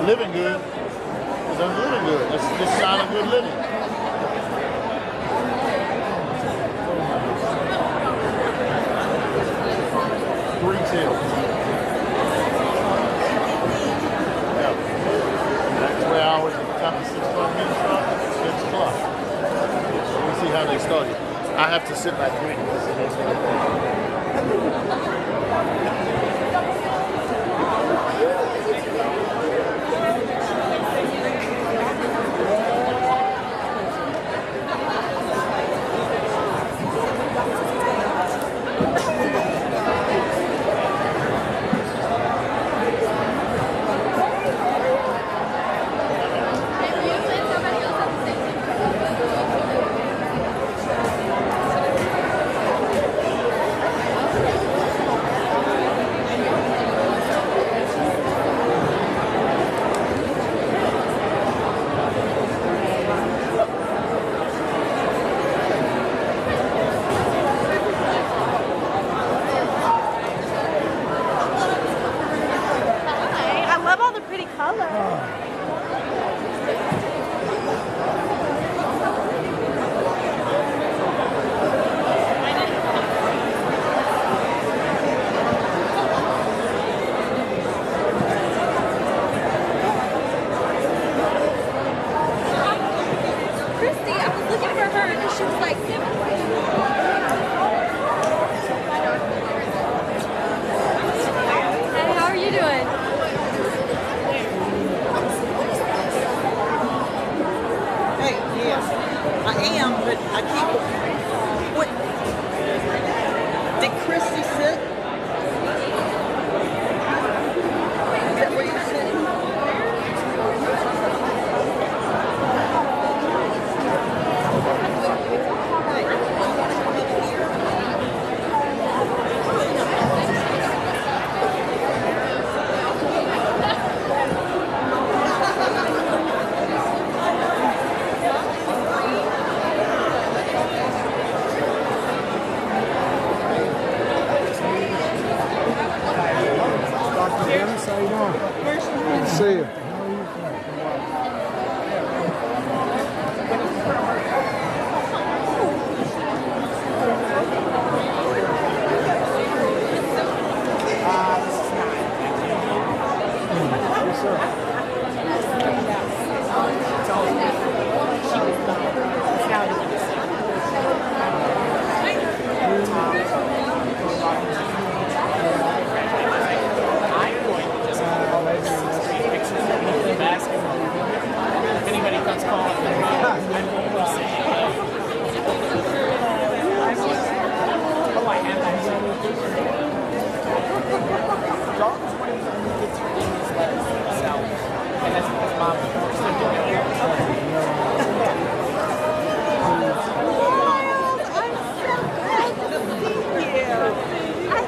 Living good. I'm living good. That's just a sign of good living. Retail. Yeah. That's 2 hours at the top of 6 o'clock meeting start. 6 o'clock. So we'll see how they started. I have to sit back here.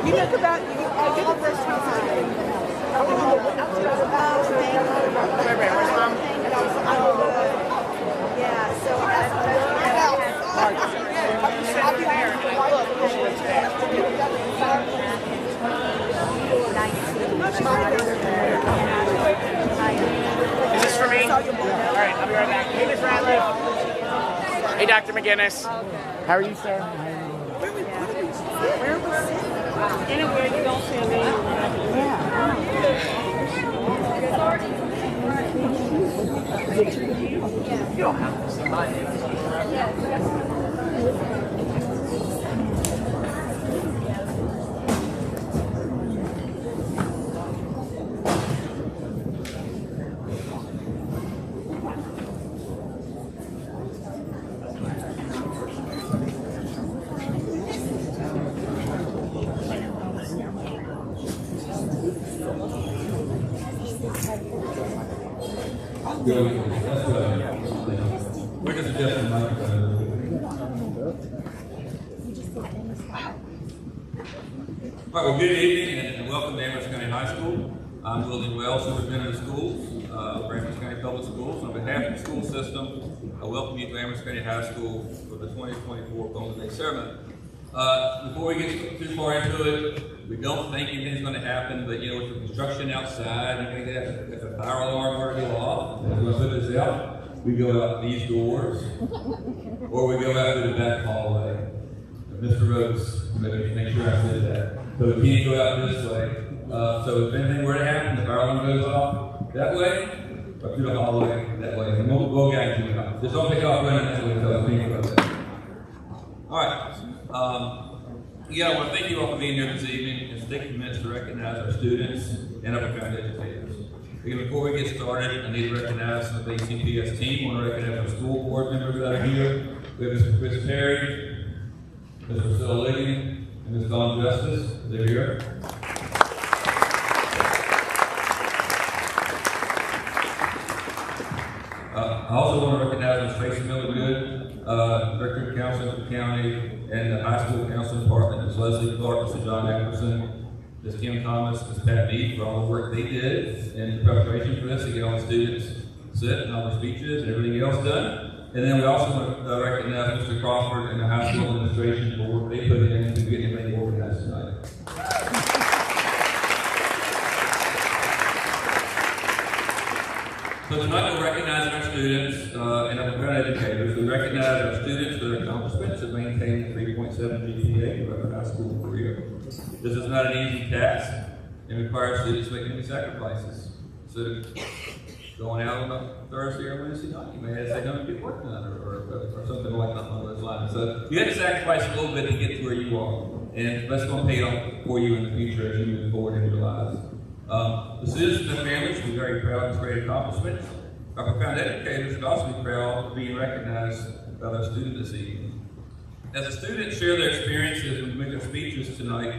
You talk about you. I did the first time. Yeah. So Is this for me? All right, I'll be right back. Hey, Ms. Ratliff. Hey, Dr. McGinnis. How are you, sir? where was it? Anywhere you don't see me. We're just adjusting the microphone. All right, well, good evening and welcome to Amherst County High School. I'm William Wells, Superintendent of Schools, Amherst County Public Schools. On behalf of the school system, I welcome you to Amherst County High School for the 2024 Golden Day Ceremony. Before we get too far into it, we don't think anything's going to happen, but you know, with the construction outside, you think that if a fire alarm were to go off, we're going to put this out, we go out these doors, or we go out to the back hallway. Mr. Rhodes, make sure I said that. So we can't go out this way. So if anything were to happen, the fire alarm goes off that way, or through the hallway that way. And we'll guide you. Just don't take off running that way until I think about that. All right. I want to thank you all for being here this evening and take a minute to recognize our students and our profound educators. Again, before we get started, I need to recognize the ACPS team. I want to recognize our school board members that are here. We have Mr. Chris Perry, Mr. Phil Ligging, and Ms. Dawn Justice. They're here. I also want to recognize Ms. Tracy Miller-Good, Director of Counseling for the County, and the High School Counseling Department, Ms. Leslie Clark, Mr. John Ackerson, Ms. Kim Thomas, Ms. Pat Mead, for all the work they did in preparation for this to get all the students sit and all the speeches and everything else done. And then we also want to recognize Mr. Crawford and the high school administration for work they put in to get everything organized tonight. So tonight we're recognizing our students and our profound educators. We recognize our students for their accomplishments of maintaining a 3.7 GPA throughout their high school career. This is not an easy task and requires students to make many sacrifices. So going out on a Thursday or Wednesday night, you may have to say, don't get work done or something like that along those lines. So you have to sacrifice a little bit to get to where you are. And that's going to pay off for you in the future as you move forward in your lives. The students and their families will be very proud of this great accomplishment. Our profound educators should also be proud of being recognized by their students this evening. As the students share their experiences and make their speeches tonight,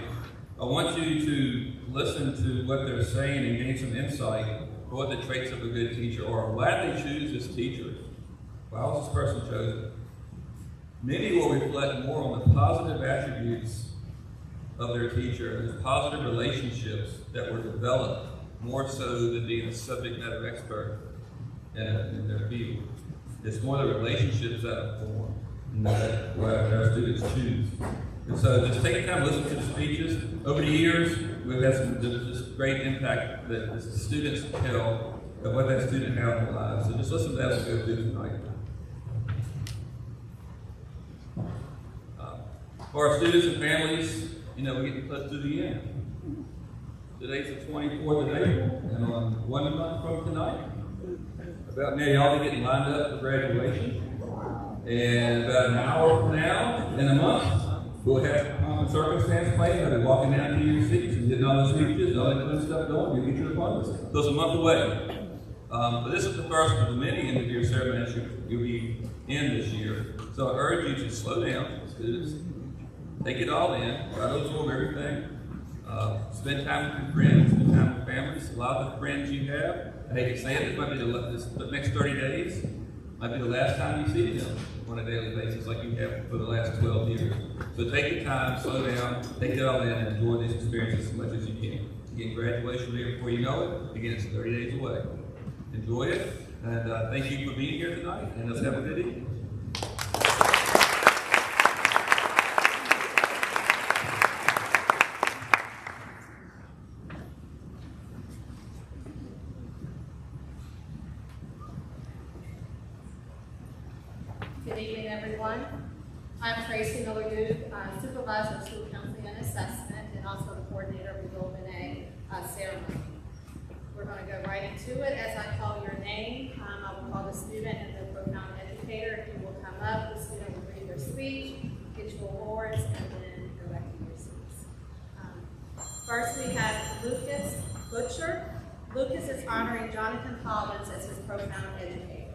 I want you to listen to what they're saying and gain some insight for what the traits of a good teacher are. Why did they choose this teacher? Why was this person chosen? Many will reflect more on the positive attributes of their teacher and the positive relationships that were developed more so than being a subject matter expert in their field. It's more the relationships that are formed that our students choose. And so just take time to listen to the speeches. Over the years, we've had this great impact that the students tell of what that student had in their lives. So just listen to that as we go through tonight. For our students and families, you know, we get close to the end. Today's the 24th of April, and on 1 month from tonight, about now y'all be getting lined up for graduation. And about an hour from now, in a month, we'll have common circumstance playing. I'll be walking down to your seats and getting all the speeches, all that good stuff going. You'll get your appointments. So it's a month away. But this is the first of the many end-of-year ceremonies you'll be in this year. So I urge you to slow down, students. Take it all in, try to absorb everything. Spend time with your friends, spend time with families. A lot of the friends you have, I hate to say it, this might be the next 30 days, might be the last time you see them. on a daily basis like you have for the last 12 years. So take the time, slow down, take it all in, and enjoy these experiences as much as you can. Again, graduation day before you know it. Again, it's 30 days away. Enjoy it, and thank you for being here tonight, and let's have a good evening. Good evening, everyone. I'm Tracy Miller-Duke, Supervisor of School Counseling and Assessment, and also the coordinator of the Golden Egg ceremony. We're going to go right into it. As I call your name, I will call the student and the profound educator. If you will come up, the student will read their speech, get your awards, and then go back to your seats. First, we have Lucas Butcher. Lucas is honoring Jonathan Collins as his profound educator.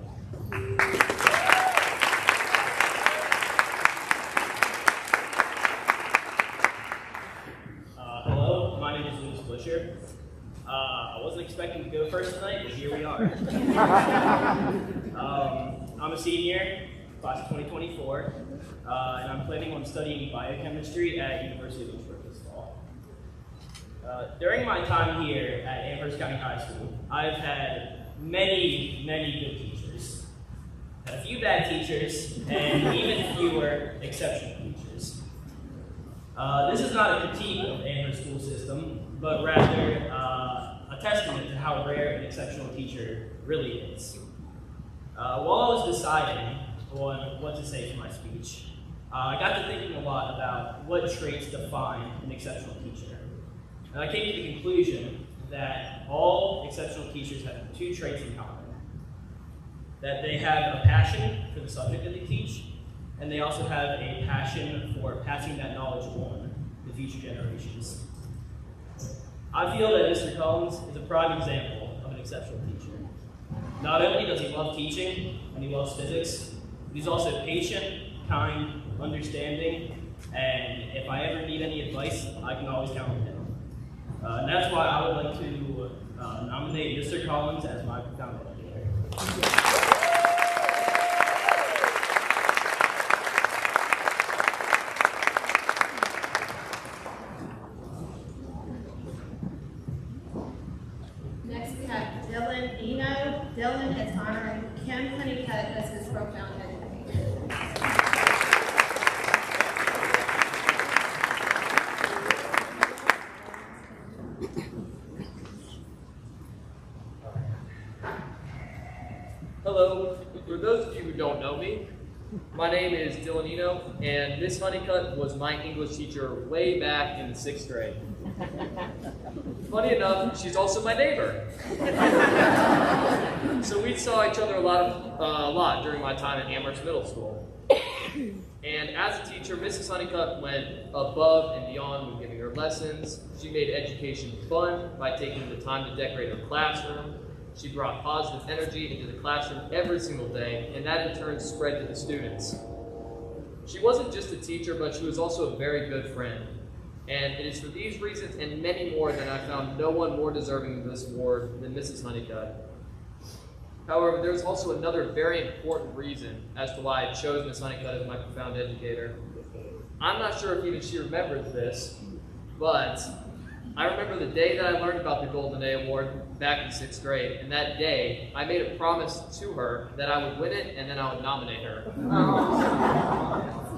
Hello, my name is Lucas Busher. I wasn't expecting to go first tonight, but here we are. I'm a senior, class of 2024, and I'm planning on studying biochemistry at University of Lynchburg this fall. During my time here at Amherst County High School, I've had many good teachers. A few bad teachers, and even fewer exceptional teachers. This is not a critique of Amherst school system, but rather a testament to how rare an exceptional teacher really is. While I was deciding on what to say for my speech, I got to thinking a lot about what traits define an exceptional teacher. And I came to the conclusion that all exceptional teachers have two traits in common. That they have a passion for the subject that they teach, and they also have a passion for passing that knowledge on to future generations. I feel that Mr. Collins is a prime example of an exceptional teacher. Not only does he love teaching, and he loves physics, but he's also patient, kind, understanding, and if I ever need any advice, I can always count on him. And that's why I would like to nominate Mr. Collins as my profound educator. Dylan is honoring Kim Honeycutt as his profound educator. Hello, for those of you who don't know me, my name is Dylan Eno, and Miss Honeycutt was my English teacher way back in the 6th grade. Funny enough, she's also my neighbor. So we saw each other a lot during my time at Amherst Middle School. And as a teacher, Mrs. Honeycutt went above and beyond when giving her lessons. She made education fun by taking the time to decorate her classroom. She brought positive energy into the classroom every single day, and that in turn spread to the students. She wasn't just a teacher, but she was also a very good friend. And it is for these reasons and many more that I found no one more deserving of this award than Mrs. Honeycutt. However, there's also another very important reason as to why I chose Miss Honeycutt as my profound educator. I'm not sure if even she remembers this, but I remember the day that I learned about the Golden A Award back in 6th grade, and that day I made a promise to her that I would win it and then I would nominate her.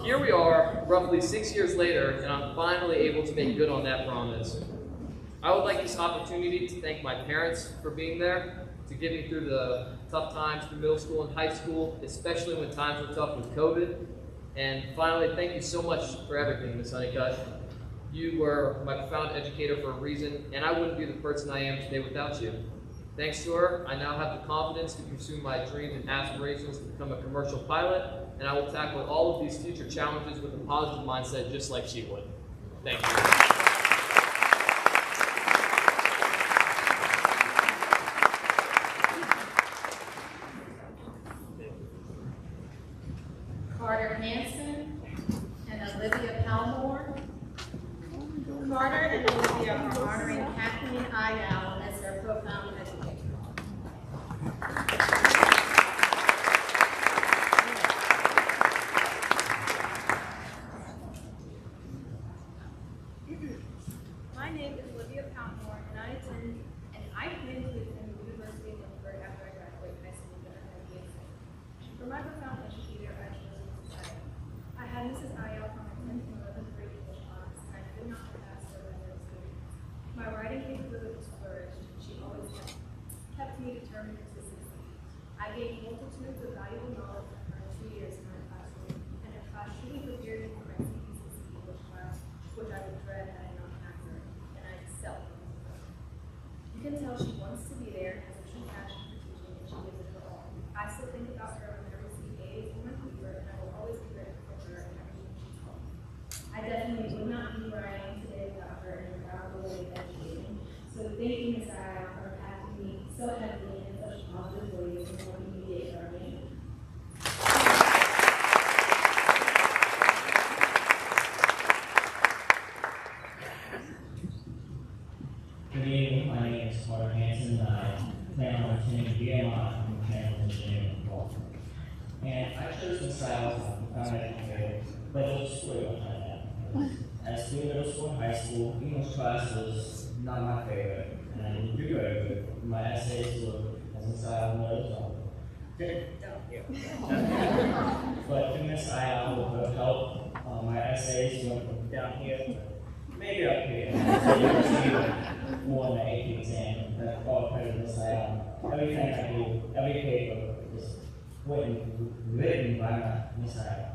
Here we are, roughly 6 years later, and I'm finally able to make good on that promise. I would like this opportunity to thank my parents for being there, to get me through the tough times through middle school and high school, especially when times were tough with COVID. And finally, thank you so much for everything, Ms. Honeycutt. You were my profound educator for a reason, and I wouldn't be the person I am today without you. Thanks to her, I now have the confidence to pursue my dreams and aspirations to become a commercial pilot, and I will tackle all of these future challenges with a positive mindset just like she would. Thank you. Carter Hansen and Olivia Palmore. Carter and Olivia are honoring Kathleen Ayal as their profound educator. My name is Olivia Poundmore, and I plan to attend the University of Lynchburg after I graduate high school with an MBA. For my profound educator, I chose society. I had Mrs. Ayel from my 10th and 11th grade English class, and I could not have asked for a better experience. My writing capabilities flourished, and she always kept me determined to succeed. I gained multitudes of valuable knowledge from her 2 years in my classroom, and her class truly prepared me for my CPC English class, which I would dread had I not had her, and I excelled. You can tell she wants to be there, has a true passion for teaching, and she gives it her all. I still think about her when I receive A's in my paper, and I will always be grateful for her and everything she's taught me. I definitely would not be where I am today without her and her powerful way of educating. So thank you, Ms. Ayel, for impacting me so heavily in such positive ways and helping me get where I am. Good evening, my name is Carter Hanson, and I plan on attending BMI in Mechanical Engineering and Law. And I chose Ms. Ayel as my educator, but it was a story behind that. As through middle school and high school, English class was not my favorite, and I didn't do very good. My essays were, as Ms. Ayel knows, but through Ms. Ayel, with her help, my essays went from down here to maybe up here. So you received more in the AP exam. That's all credit to Ms. Ayel. Everything I do, every paper is written by Ms. Ayel.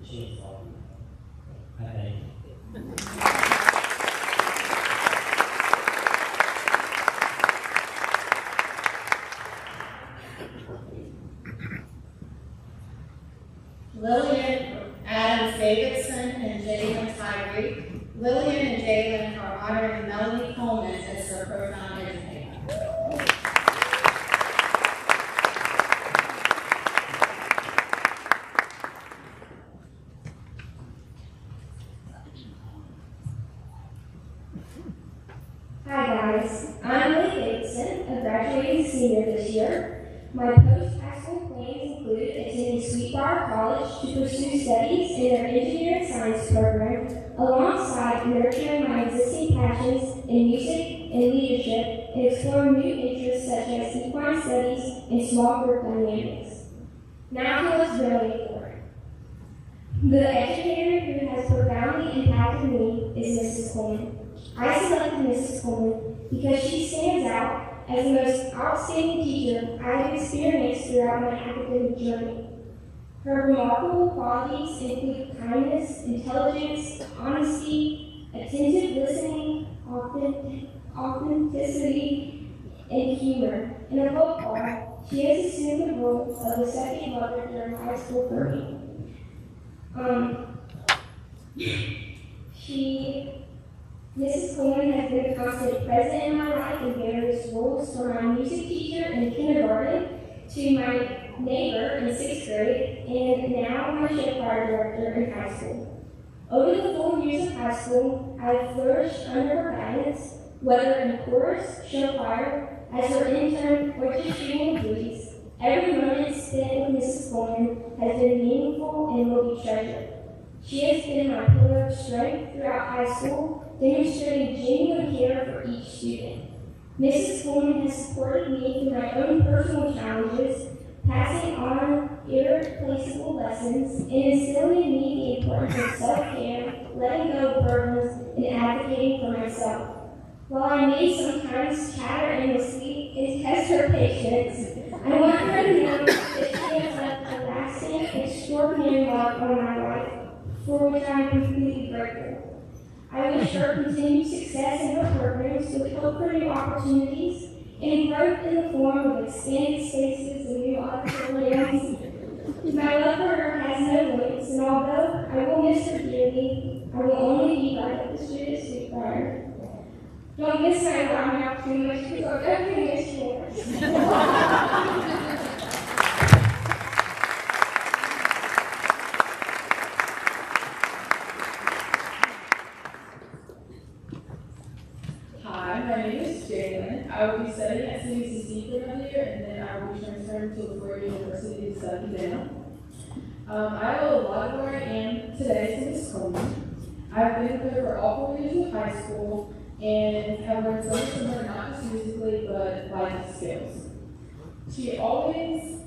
She is all. I thank you. Lillian Adams Davidson and Jalen Tyree. Lillian and Jalen are honoring Melanie Coleman as their profound educator. Hi guys, I'm Lily Davidson, a graduating senior this year. My post-high school plans include attending Sweetwater College to pursue studies in their engineering science program, alongside nurturing my existing passions in music and leadership and exploring new interests such as equine studies and small group dynamics. Now to what's really important. The educator who has profoundly impacted me is Mrs. Coleman. I selected Mrs. Coleman because she stands out as the most outstanding teacher I have experienced throughout my academic journey. Her remarkable qualities include kindness, intelligence, honesty, attentive listening, authenticity, and humor. And above all, she has assumed the role of the second mother during high school for me. Mrs. Coleman has been a constant present in my life in various roles, from my music teacher in kindergarten to my neighbor in 6th grade, and now my show choir director in high school. Over the 4 years of high school, I have flourished under her guidance, whether in chorus, show choir, as her intern, or just doing the duties. Every moment spent with Mrs. Coleman has been meaningful and will be treasured. She has been my pillar of strength throughout high school, demonstrating genuine care for each student. Mrs. Coleman has supported me through my own personal challenges, passing on irreplaceable lessons, and instilling in me the importance of self-care, letting go of burdens, and advocating for myself. While I may sometimes chatter endlessly and test her patience, I want her to know that she has left a lasting, extraordinary mark on my life, for which I am completely grateful. I wish her continued success in her programs with hope for new opportunities and growth in the form of expanded spaces and new auditoriums. My love for her has no limits, and although I will miss her dearly, I will only be like the student sweetbriar. Don't miss my alarm out too much because I'll definitely miss yours. Hi, my name is Jalen. I will be studying at CUCC for another year, and then I will be transferring to LaGuardia University to study dental. I owe a lot of where I am today to Ms. Coleman. I've been with her for all 4 years of high school and have learned so much from her, not just musically, but life skills. She always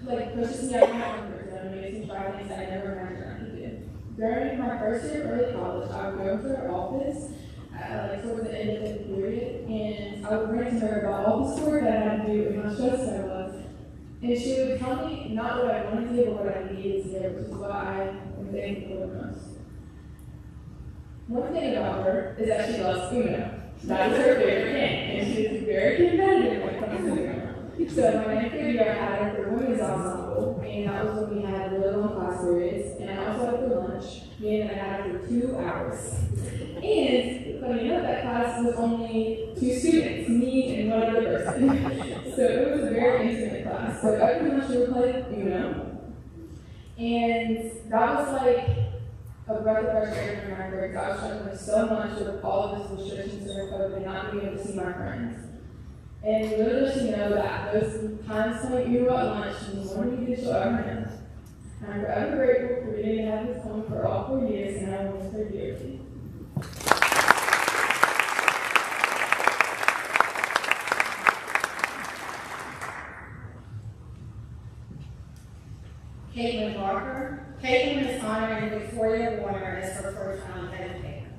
pushes me out of my comfort zone and makes me try things I never imagined I could do. During my first year of early college, I would go to her office towards the end of the period, and I would rant to her about all the schoolwork that I had to do and how stressed I was. And she would tell me not what I wanted to hear, but what I needed to hear, which is what I am thankful for the most. One thing about her is that she loves Uno. That is her favorite game, and she is very competitive when it comes to Uno. So my ninth grade year, I had her for women's ensemble, and that was when we had really long class periods, and I also had her for lunch, meaning I had her for 2 hours. And funny enough, that class was only 2 students, me and one other person. So it was a very intimate class. So every lunch we would play Uno, and that was like a breath of fresh air for my grades. I was struggling so much with all of this restrictions during COVID and not being able to see my friends. And little does she know that those times playing Uno at lunch means more to me than she'll ever know. I'm forever grateful for being able to have this home for all 4 years, and I will miss her dearly. Caitlin Barker. Caitlin is honoring Victoria Warner as her first-time educator.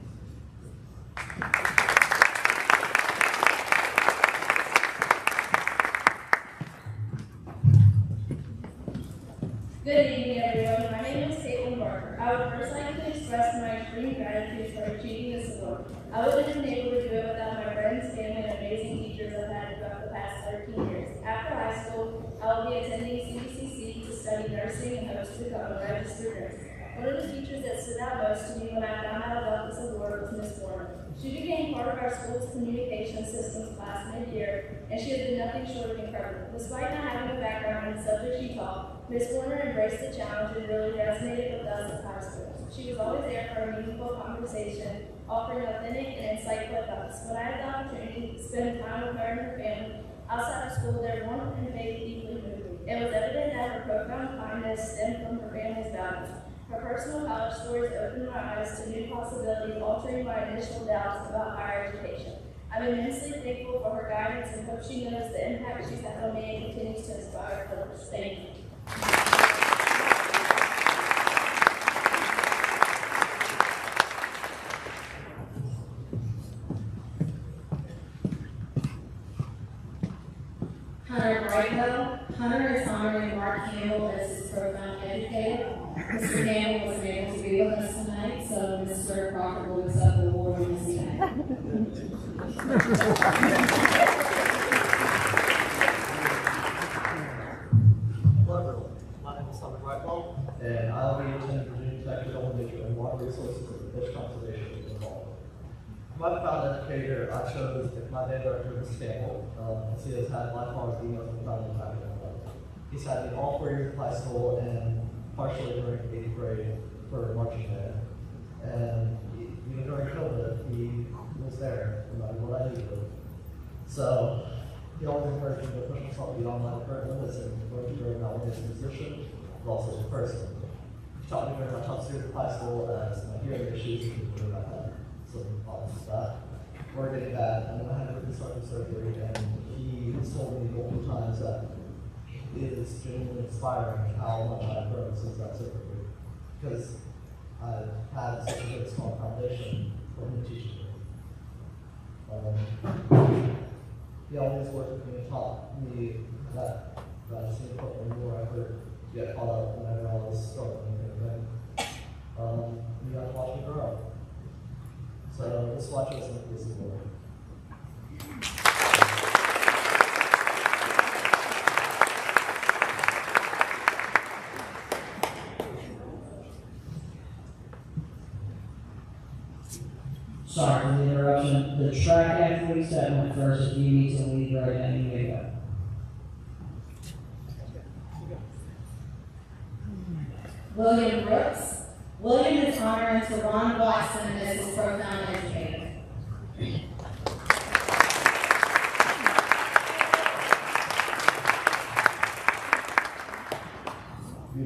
Good evening, everyone. My name is Caitlin Barker. I would first like to express my extreme gratitude for achieving this award. I wouldn't have been able to do it without my friends, family, and amazing teachers I've had throughout the past 13 years. After high school, I will be attending CBCC to study nursing and hope to become a registered nurse. One of the teachers that stood out most to me when I found out about this award was Miss Warner. She became part of our school's communication systems class mid-year, and she has been nothing short of incredible. Despite not having a background in the subject she taught, Miss Warner embraced the challenge and really resonated with us as high schoolers. She was always there for a meaningful conversation, offering authentic and insightful advice. When I had the opportunity to spend time with her and her family outside of school, their warmth and faith deeply moved me. It was evident that her profound kindness stemmed from her family's values. Her personal college stories opened my eyes to new possibilities, altering my initial doubts about higher education. I'm immensely thankful for her guidance and hope she knows the impact she's had on me and continues to inspire others. Thank you. Hunter Brightwell. Hunter is honoring Mark Campbell as his profound educator. Mr. Campbell wasn't able to be with us tonight, so Mr. Crocker will accept the award on his behalf. Hello everyone, my name is Hunter Brightwell, and I'll be attending Virginia Tech Elementary and Water Resources and Fish Conservation involved. My proud educator, I chose my day director, Mr. Campbell, as he has had lifelong emails and profound impact on my life. He's had me all 4 years of high school and partially during 8th grade for marching band. And even during COVID, he was there no matter what I needed. So he always encouraged me to push myself beyond my current limits and grow to grow not only as a musician, but also as a person. He taught me during my tough years of high school as my hearing issues and I had some problems with that were getting bad, and then I had reconstructive surgery, and he has told me multiple times that it is genuinely inspiring how much I've grown since that surgery, because I've had such a good strong foundation from him teaching me. He always worked with me and taught me that I just need to put in more effort to get caught up whenever I was struggling with anything. You got to watch me grow. So let's watch us make this award. Sorry for the interruption. The track athletes that went first, if you need to leave right now, you may go. William Brooks. William is honoring Teron Watson as his profound educator. Good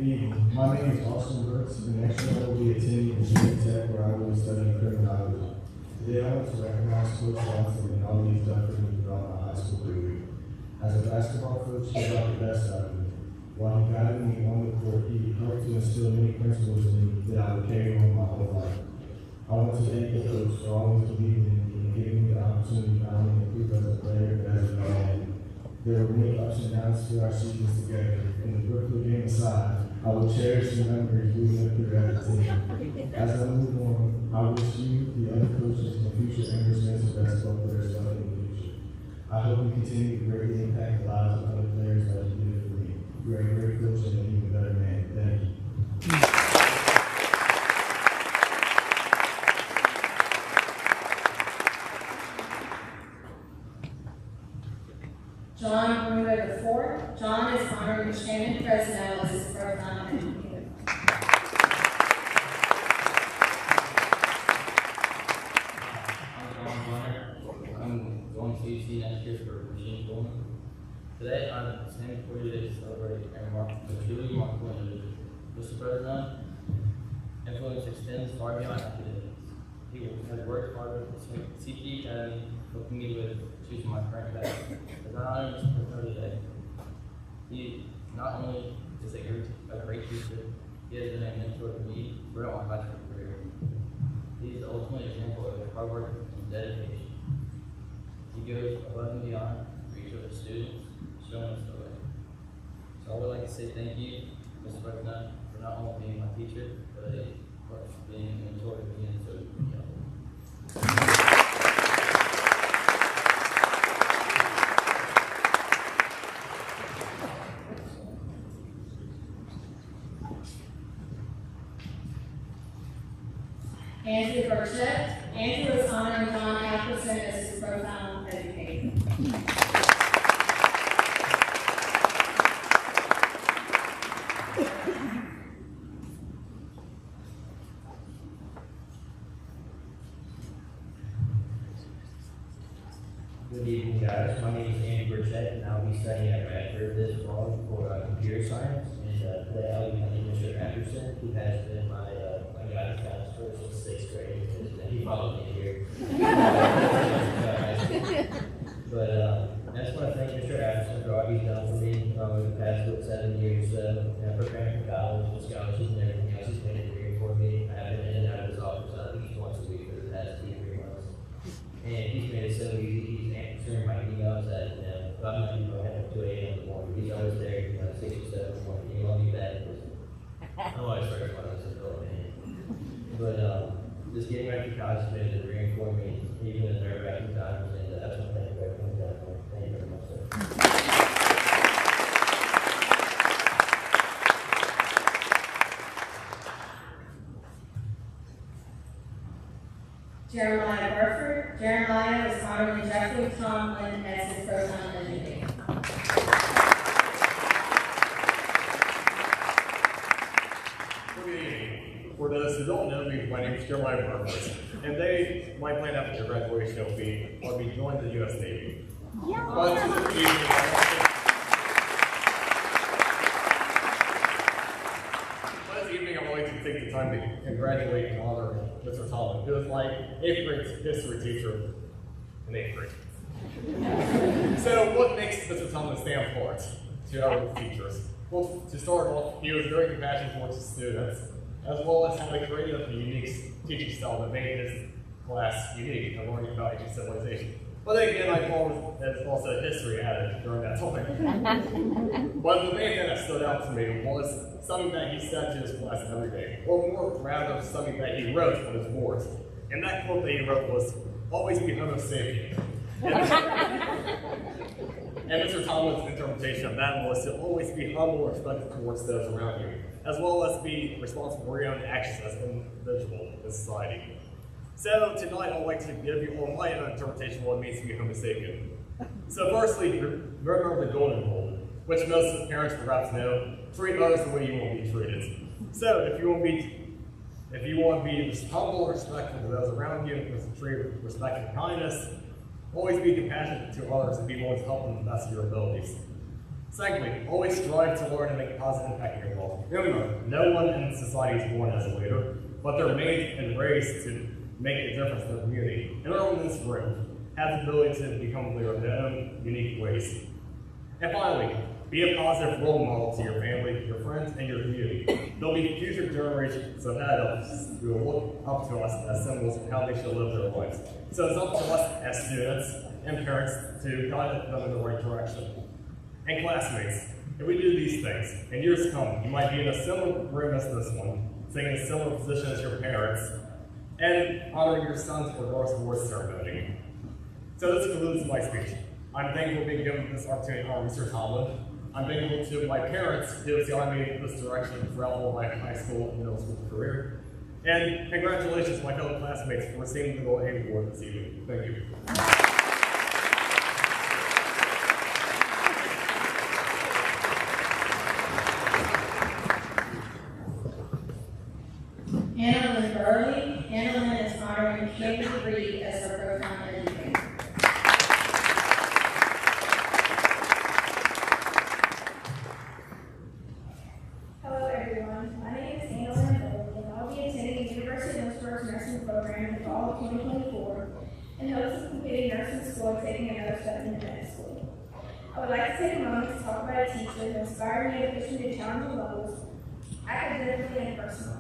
evening. My name is Austin Brooks, and next year I will be attending Virginia Tech, where I will be studying Coach Johnson and all he's done for me throughout my high school career. As a basketball coach, he got the best out of me. While he guided me on the court, he helped to instill many principles in me that I would carry on my whole life. I want to thank the coach for always believing in me and giving me the opportunity not only to improve as a player, but as a man. There were many ups and downs through our seasons together, and the Brooklyn game aside, I will cherish the memories we went through as a team. As I move on, I wish you, the other coaches, and the future Amherst men's basketball players well in the future. I hope you continue to greatly impact the lives of other players like you did for me. You are a great coach and an even better man. Thank you. John Bruno IV. John is honoring Shannon Fresno as his program educator. I'm going to UC next year for machine building. Today, I'm standing before you today to celebrate and truly remarkable individual. Mr. President, influence extends far beyond academics. He has worked hard with the CPE Academy, helping me with choosing my current path. As I honor Mr. President today, he not only is a great teacher, he has been a mentor to me throughout my high school career. He is the ultimate example of hard work and dedication. He goes above and beyond for each of the students, showing us the way. So I would like to say thank you, Mr. President, for not only being my teacher, but being a mentor to me and so many others. Andrew Burchett. Andrew is honoring John Apperson as his profound educator. Good evening, guys. My name is Andrew Burchett, and I'll be studying at Radford this fall for computer science. And today I'll be meeting Mr. Anderson, who has been my guidance counselor since 6th grade. And he followed me here. But I just want to thank Mr. Anderson for all he's done for me over the past 7 years. Preparing for college and scholarships and everything else. He's made it great for me. I have been in and out of his office at least once a week for the past 2-3 months. And he's made it so easy. He's answering my emails at, I'm not even at 2 a.m. in the morning. He's always there, 6 or 7 in the morning. He'll be back. I'm always first when I was a girl, man. But just getting ready for college has been great for me, even in nerve-wracking times. And that's one thing I've done for. Thank you very much, sir. Jeremiah Burford. Jeremiah is honoring Jeffrey Tomlin as his profound educator. For those who don't know me, my name is Jeremiah Burford, and my plan after graduation will be join the U.S. Navy. This evening, I'm going to take the time to congratulate and honor Mr. Tomlin, who is my 8th grade history teacher in 8th grade. So, what makes Mr. Tomlin stand apart to our teachers? Well, to start off, he was very compassionate towards his students, as well as had a creative and unique teaching style that made his class unique and learning about ancient civilization. But then again, I thought there's also history added during that time. But the main thing that stood out to me was something that he said to his class every day, or more rather, something that he wrote on his boards. And that quote that he wrote was, "Always be Homo sapien." And Mr. Tomlin's interpretation of that was to always be humble and respectful towards those around you, as well as be responsible for your own actions as an individual in society. So tonight I'd like to give you all my own interpretation of what it means to be Homo sapien. So firstly, remember the golden rule, which most parents perhaps know: treat others the way you want to be treated. So if you want to be humble and respectful to those around you, treat respect and kindness, always be compassionate to others and be willing to help them to the best of your abilities. Secondly, always strive to learn and make a positive impact in your world. Remember, no one in society is born as a leader, but they're made and raised to make a difference in the community, and everyone in this room has the ability to become leader in their own unique ways. And finally, be a positive role model to your family, your friends, and your community. There'll be future generations ahead of us who will look up to us as symbols of how they should live their lives. So it's up to us as students and parents to guide them in the right direction. And classmates, if we do these things, in years to come, you might be in a similar room as this one, sitting in a similar position as your parents, and honoring your son's or daughter's award ceremony. So this concludes my speech. I'm thankful for being given this opportunity to honor Mr. Tomlin. I'm thankful to my parents who have seen me in this direction throughout all my high school and middle school career. And congratulations to my fellow classmates for receiving the Gold A Award this evening. Thank you. Anna Lynn Burley. Anna Lynn is honoring Katie Reed as her program educator. Hello everyone, my name is Anna Lynn Burley, and I'll be attending the University of Lynchburg's nursing program in the fall of 2024 in hopes of completing nursing school and taking another step into med school. I would like to take a moment to talk about a teacher who inspired me to push me to challenging levels, academically and personally.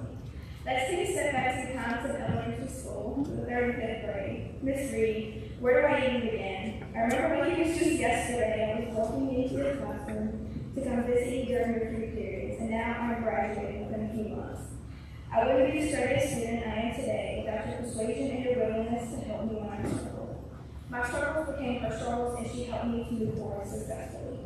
Let's take a step back to the times of elementary school, the 3rd and 5th grade. Miss Reed, where do I even begin? I remember when it was just yesterday, I was welcoming you into the classroom to come visit you during your free periods, and now I'm graduating within a few months. I wouldn't be the straight student I am today without your persuasion and your willingness to help me when I struggled. My struggles became her struggles, and she helped me to move forward successfully.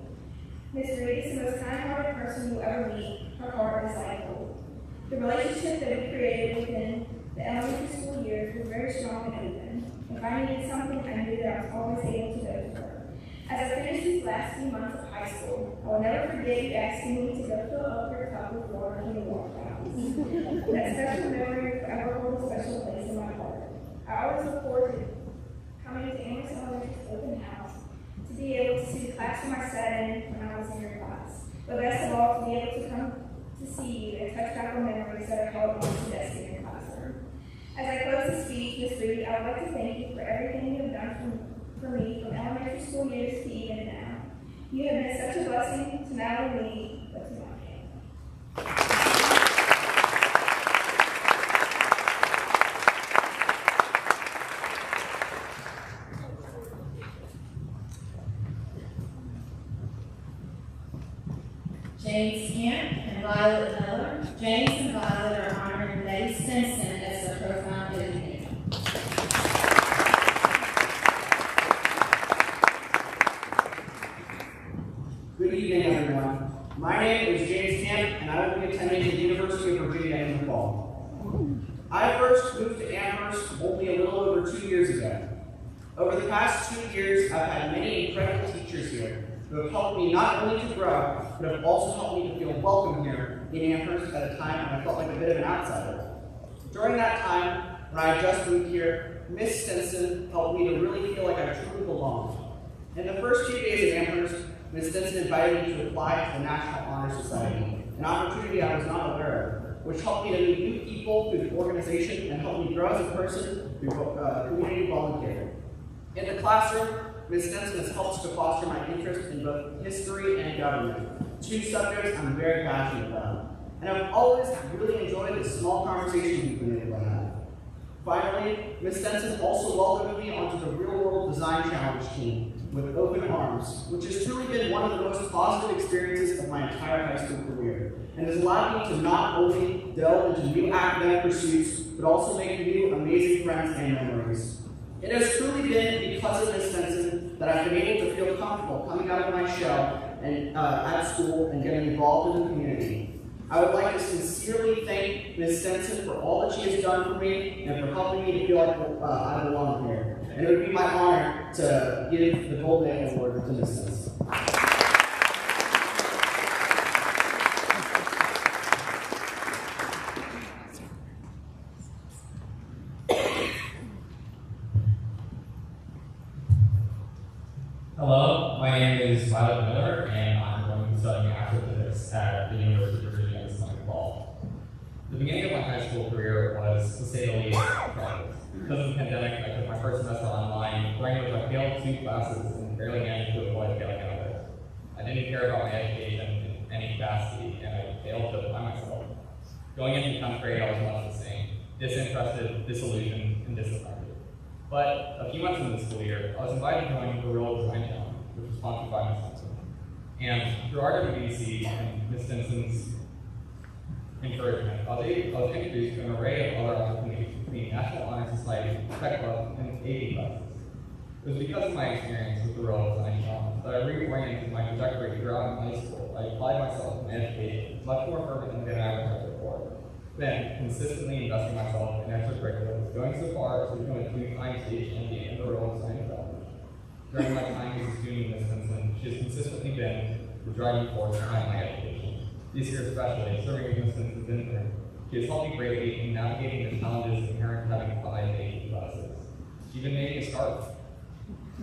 Miss Reed is the most kind-hearted person you'll ever meet. Her heart is like gold. The relationship that we created within the elementary school years was very strong and open. If I needed something, I knew that I was always able to go to her. As I finished these last few months of high school, I will never forget you asking me to go fill up your cup with water in the water fountain. That special memory will forever hold a special place in my heart. I always look forward to coming to Amherst Elementary's open house, to be able to see the classroom I sat in when I was in your class. But best of all, to be able to come to see you and touch back on memories that are held on to desk in your classroom. As I close the speech, Ms. Reed, I would like to thank you for everything you have done for me from elementary school years to even now. You have been such a blessing to not only me, but to my family. James Camp and Violet Miller. James and Violet are honoring Betty Stinson as their profound educator. Good evening, everyone. My name is James Camp, and I will be attending the University of Virginia in the fall. I first moved to Amherst only a little over 2 years ago. Over the past 2 years, I've had many incredible teachers here who have helped me not only to grow, but have also helped me to feel welcome here in Amherst at a time when I felt like a bit of an outsider. During that time, when I just moved here, Miss Stinson helped me to really feel like I truly belonged. In the first 2 days at Amherst, Ms. Stinson invited me to apply to the National Honor Society, an opportunity I was not aware of, which helped me to meet new people through the organization and helped me grow as a person through community volunteering. In the classroom, Ms. Stinson has helped to foster my interest in both history and government, 2 subjects I'm very passionate about. And I've always really enjoyed the small conversations we've been able to have. Finally, Ms. Stinson also welcomed me onto the Real World Design Challenge team with open arms, which has truly been one of the most positive experiences of my entire high school career, and has allowed me to not only delve into new academic pursuits, but also make new amazing friends and memories. It has truly been because of Ms. Stinson that I've been able to feel comfortable coming out of my shell and at school and getting involved in the community. I would like to sincerely thank Ms. Stinson for all that she has done for me and for helping me to feel like I belong here. And it would be my honor to give the Gold A Award to Ms. Stinson. Hello, my name is Violet Miller, and I'm going to be studying astrophysics at the University of Virginia this coming fall. The beginning of my high school career was, to say the least, troubled. Because of the pandemic, I took my first semester online, during which I failed 2 classes and barely managed to avoid failing others. I didn't care about my education in any capacity, and I failed to apply myself. Going into 10th grade, I was much the same, disinterested, disillusioned, and disappointed. But a few months into the school year, I was invited to join the Rural Design Challenge, which was sponsored by Ms. Stinson. And through RWDC and Ms. Stinson's encouragement, I was introduced to an array of other opportunities between National Honor Society, Tech Club, and AP classes. It was because of my experience with the Rural Design Challenge that I reoriented my trajectory throughout high school. I applied myself in education much more fervently than I ever had before. Then, consistently investing myself in extracurriculars, going so far as to become a 2-time state champion in the Rural Design Challenge. During my time as a student in Ms. Stinson, she has consistently been the driving force behind my education. This year especially, serving as Ms. Stinson's intern, she has helped me greatly in navigating the challenges inherent in having 5 AP classes. She even made me a scarf.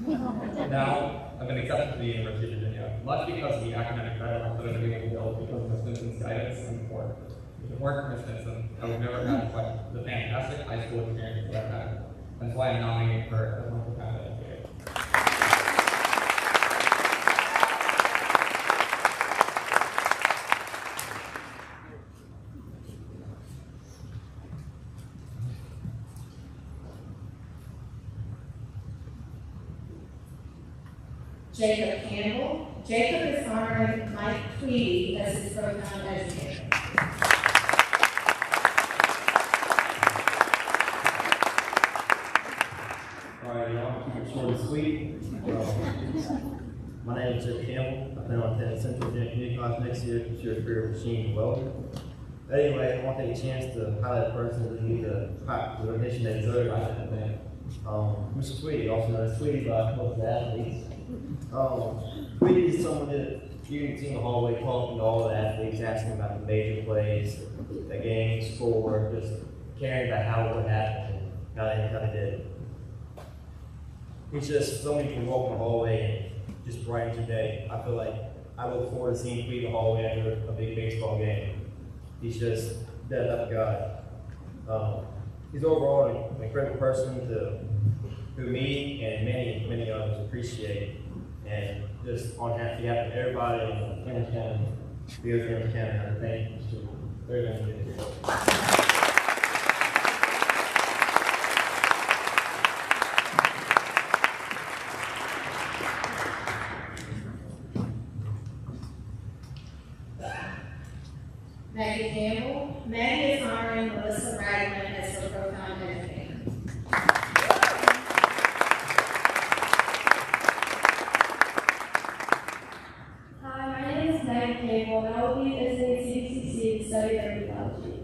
Now, I've been accepted to the University of Virginia, much because of the academic background that I've been able to build because of Ms. Stinson's guidance and support. If it weren't for Ms. Stinson, I would never have quite the fantastic high school experience that I've had. That's why I'm nominating her as my profound educator. Jacob Campbell. Jacob is honoring Mike Tweedy as his profound educator. Alright, y'all, keep it short and sweet. My name is Jacob Campbell. I plan on attending Central Virginia Community College next year to pursue a career of machine welding. Anyway, I want to take a chance to highlight a person who needs the recognition they deserve, I think. Mr. Tweedy, also known as Tweedy by most of the athletes. Tweedy is someone that you can see in the hallway talking to all the athletes, asking about the major plays, the game, score, just caring about how what happened and how they did it. He's just someone you can walk in the hallway and just brighten your day. I feel like I look forward to seeing Tweedy in the hallway after a big baseball game. He's just that type of guy. He's overall an incredible person who me and many others appreciate. And just on behalf of everybody in Cameron County, we as Cameron County have to thank you for everything you did here. Maggie Campbell. Maggie is honoring Melissa Ragland as her profound educator. And I will be visiting CCC to study archaeology.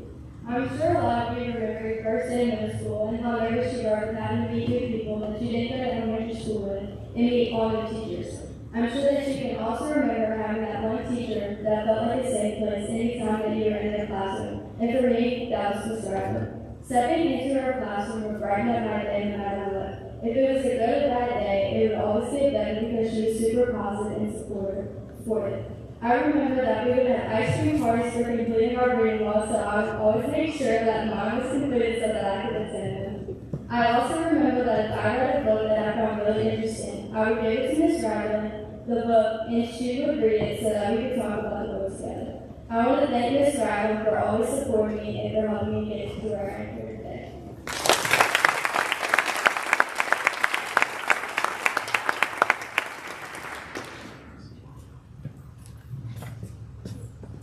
I'm sure a lot of you remember your first day in middle school and how nervous you were having to meet new people that you didn't go to elementary school with and meet all new teachers. I'm sure that you can also remember having that one teacher that felt like a safe place anytime that you were in their classroom. And for me, that was Ms. Ragland. Stepping into her classroom would brighten up my day no matter what. If it was a good or bad day, it would always get better because she was super positive and supportive. I remember that we would have ice cream parties for completing our reading walls, so I would always make sure that mine was completed so that I could attend them. I also remember that if I read a book that I found really interesting, I would give it to Ms. Ragland, the book, and she would read it so that we could talk about the book together. I want to thank Ms. Ragland for always supporting me and for helping me get to where I am here today.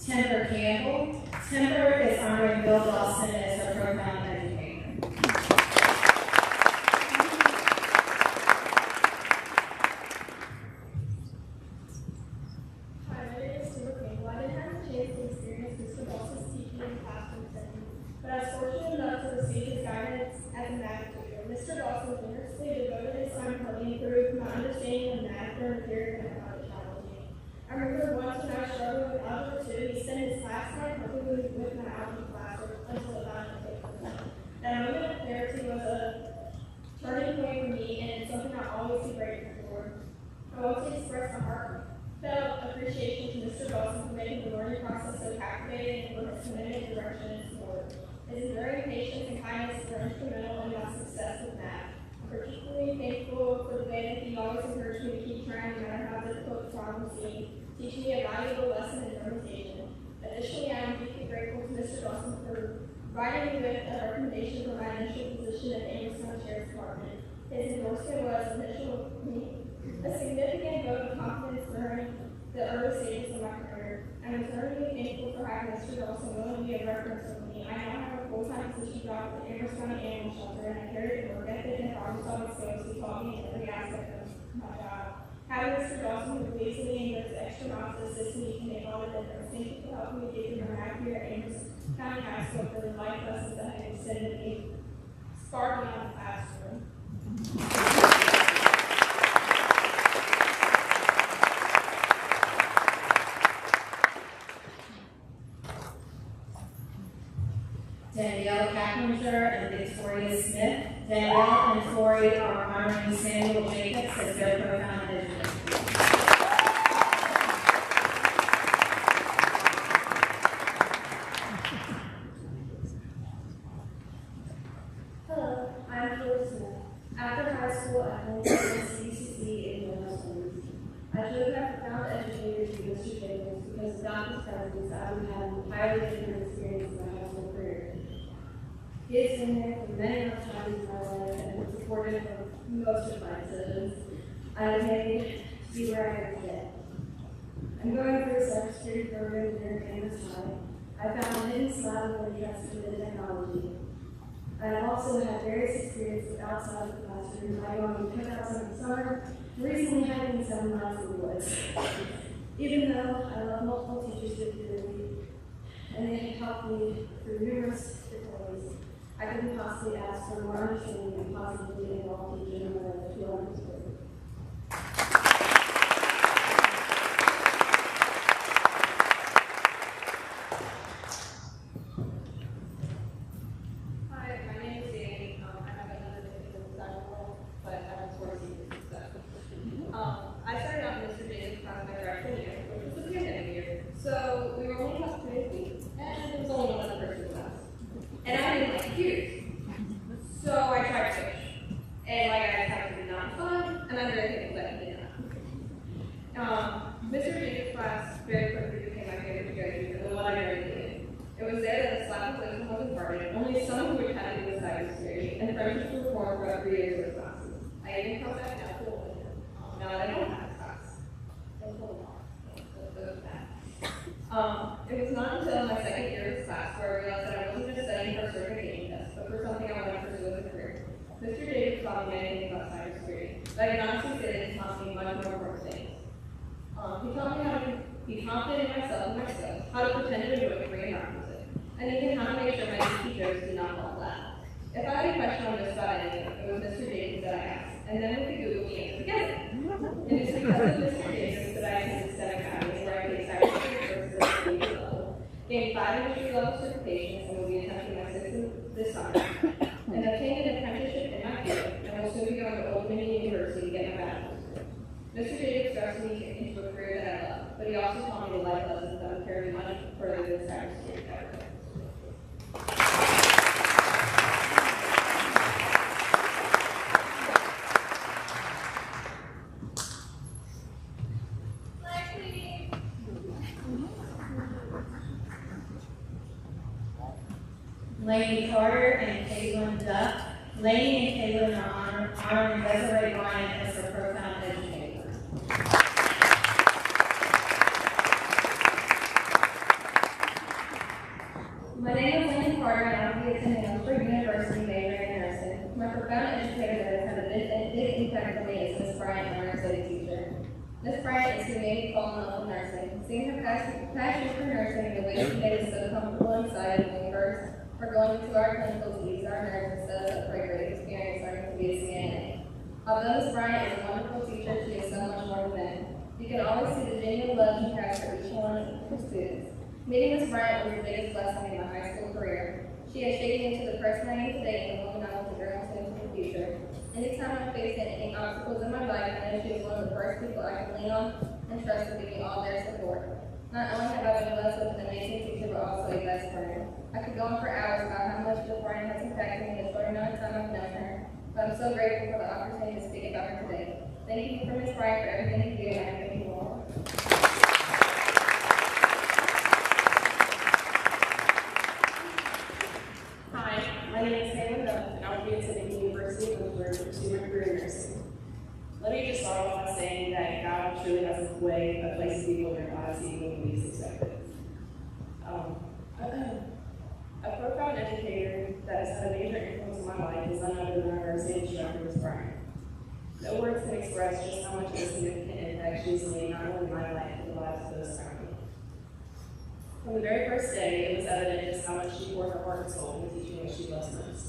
Timber Campbell. Timber is honoring Bill Dawson as her profound educator. Hi, my name is Timber Campbell. I didn't have a chance to experience Mr. Dawson's teaching in classroom setting, but I was fortunate enough to receive his guidance as a math tutor. Mr. Dawson generously devoted his time to help me improve my understanding of math during a period that I found it challenging. I remember once when I was struggling with Algebra 2, he spent his last night helping me with my algebra class until it finally clicked for me. That moment of clarity was a turning point for me, and it's something I'll always be grateful for. I want to express my heartfelt appreciation to Mr. Dawson for making the learning process so captivating and for his commitment, direction, and support. His enduring patience and kindness were instrumental in my success with math. I'm particularly thankful for the way that he always encouraged me to keep trying no matter how difficult the problem seemed, teaching me a valuable lesson in fermentation. Additionally, I am deeply grateful to Mr. Dawson for providing me with a recommendation for my initial position at the Ames County Sheriff's Department. His endorsement was a significant vote of confidence during the early stages of my career. I'm eternally thankful for having Mr. Dawson willing to be a reference for me. I now have a full-time position job with the Amherst County Animal Shelter, and I carry the work ethic and problem-solving skills he taught me in every aspect of my job. Having Mr. Dawson who believes in me and goes the extra mile to assist me can make all the difference. Thank you for helping me get through my life here at Amherst County High School for the life lessons that have extended me far beyond the classroom. Danielle Kaplinger and Victoria Smith. Danielle and Tori are honoring Samuel Jacobs as their profound education. Hello, I'm Tori Smith. After high school, I went to CCC in Buenos Aires. I chose that profound educator to be Mr. Jacobs because without his presence, I would have an entirely different experience in my high school career. He has been there for many times in my life and been supportive of most of my decisions I have made to be where I am today. I'm going through a cybersecurity program here at Amherst High. I found a hidden smile of interest in the technology. I have also had various experiences outside of the classroom, like going to cookouts in the summer, and recently hiking 7 miles in the woods. Even though I love multiple teachers dearly, and they have helped me through numerous different ways, I couldn't possibly ask for more understanding and positively involved teachers in my life to understand. Hi, my name is Danny. I have another name in the design world, but I have sports and stuff. I started out in Mr. Davis class my freshman year, which was the pandemic year. So we were only class 2 days a week, and there was only one other person in class. And I didn't like computers. So I tried to switch. And like I decided to be not fun, and I'm very thankful that he did not. Mr. Davis class very quickly became my favorite to go to, and what I really did. It was there that the slap was was imparted, only some who would have to do with cybersecurity, and friendships were formed throughout 3 years of the classes. I even come back now to one. Now that I don't have a class. It was not until my second year of this class where I realized that I wasn't just studying for a certification test, but for something I wanted to pursue as a career. Mr. Davis taught me many things about cybersecurity, but I can honestly say that he taught me much more important things. He taught me how to be confident in myself and my skills, how to pretend to enjoy Korean rock music, and even how to make sure my teachers do not fall flat. If I had a question on just about anything, it was Mr. Davis that I asked, and then we could Google the answer together. And it's because of Mr. Davis that I attended STEM Academy, where I take cybersecurity courses at the major level, gained 5 industry level certifications, and will be attempting my 6th this summer, and obtained an apprenticeship in my field, and will soon be going to Old Dominion University to get my bachelor's degree. Mr. Davis thrust me into a career that I love, but he also taught me the life lessons that would carry me much further than cybersecurity ever. Lainey Carter and Caitlin Duff. Lainey and Caitlin are honoring Desiree Bryant as her profound educator. My name is Lainey Carter, and I will be attending Oxford University majoring in nursing. My profound educator that has had a big impact on me is Miss Bryant, my nurse study teacher. Miss Bryant is who made me fall in love with nursing. Seeing her passion for nursing and the way she made us so comfortable inside when we first were going to our clinical to use our nerves and set us up for a great experience learning to be a CNA. Although Miss Bryant is a wonderful teacher, she is so much more than that. You can always see the genuine love she has for each one of her students. Meeting Miss Bryant was the biggest blessing in my high school career. She has shaped me into the person I am today and the woman I want to grow into the future. Anytime I face any obstacles in my life, I know she is one of the first people I can lean on and trust to give me all their support. Not only have I been blessed with an amazing teacher, but also a best friend. I could go on for hours about how much Ms. Bryant has impacted me in the short amount of time I've known her, but I'm so grateful for the opportunity to speak about her today. Thank you for Ms. Bryant for everything you do, and I thank you all. Hi, my name is Taylor Duff, and I will be attending the University of Lynchburg to pursue my career in nursing. Let me just start off by saying that God truly has a way of placing people in their lives even when we least expect it. A profound educator that has had a major influence in my life is none other than our nursing instructor, Ms. Bryant. No words can express just how much of a significant impact she's made not only in my life, but the lives of those around me. From the very first day, it was evident just how much she poured her heart and soul into teaching what she loves most.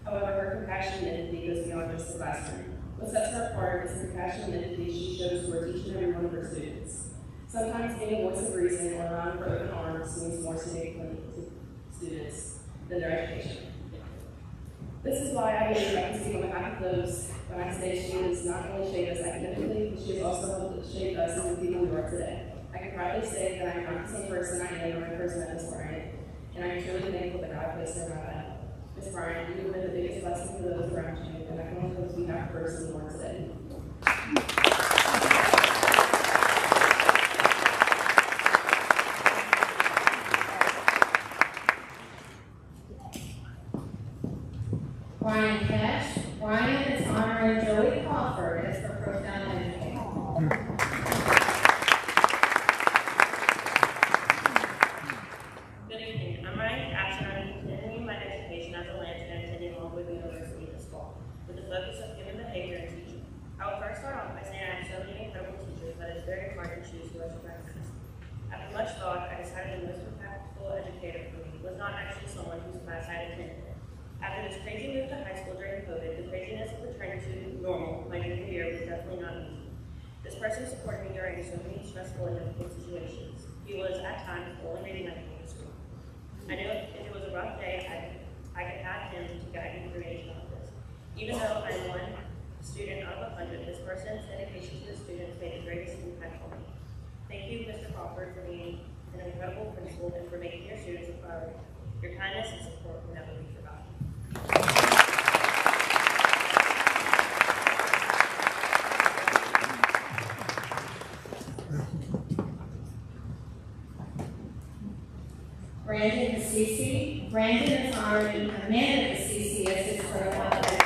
However, her compassion and empathy goes beyond just the classroom. What sets her apart is the compassion and empathy she shows towards each and every one of her students. Sometimes being a voice of reason or around for open arms means more significantly to students than their education. This is why I believe I can speak on behalf of those when I say she has not only shaped us academically, but she has also helped shape us into the people we are today. I can proudly say that I am not the same person I am when I first met Ms. Bryant, and I am truly thankful that God placed her in my life. Ms. Bryant, you have been the biggest blessing for those around you, and I can only hope to be that person you are today. Ryan Cash. Ryan is honoring Joey Crawford as her profound educator. Good evening. I'm Ryan Cash, and I'm continuing my education as a Lance and attending Longwood University this fall, with the focus of human behavior and teaching. I will first start off by saying I have so many incredible teachers that it's very hard to choose who I should recognize. After much thought, I decided the most impactful educator for me was not actually someone whose class I had attended. After this crazy move to high school during COVID, the craziness of returning to normal my junior year was definitely not easy. This person supported me during so many stressful and difficult situations. He was, at times, the only reason I came to school. I knew if it was a rough day, I could have him to guide me through any challenges. Even though I'm one student out of 100, this person's dedication to the students made the greatest impact on me. Thank you, Mr. Crawford, for being an incredible principal and for making your students a priority. Your kindness and support will never be forgotten. Brandon Cassisi. Brandon is honoring Amanda Cassisi as his profound educator.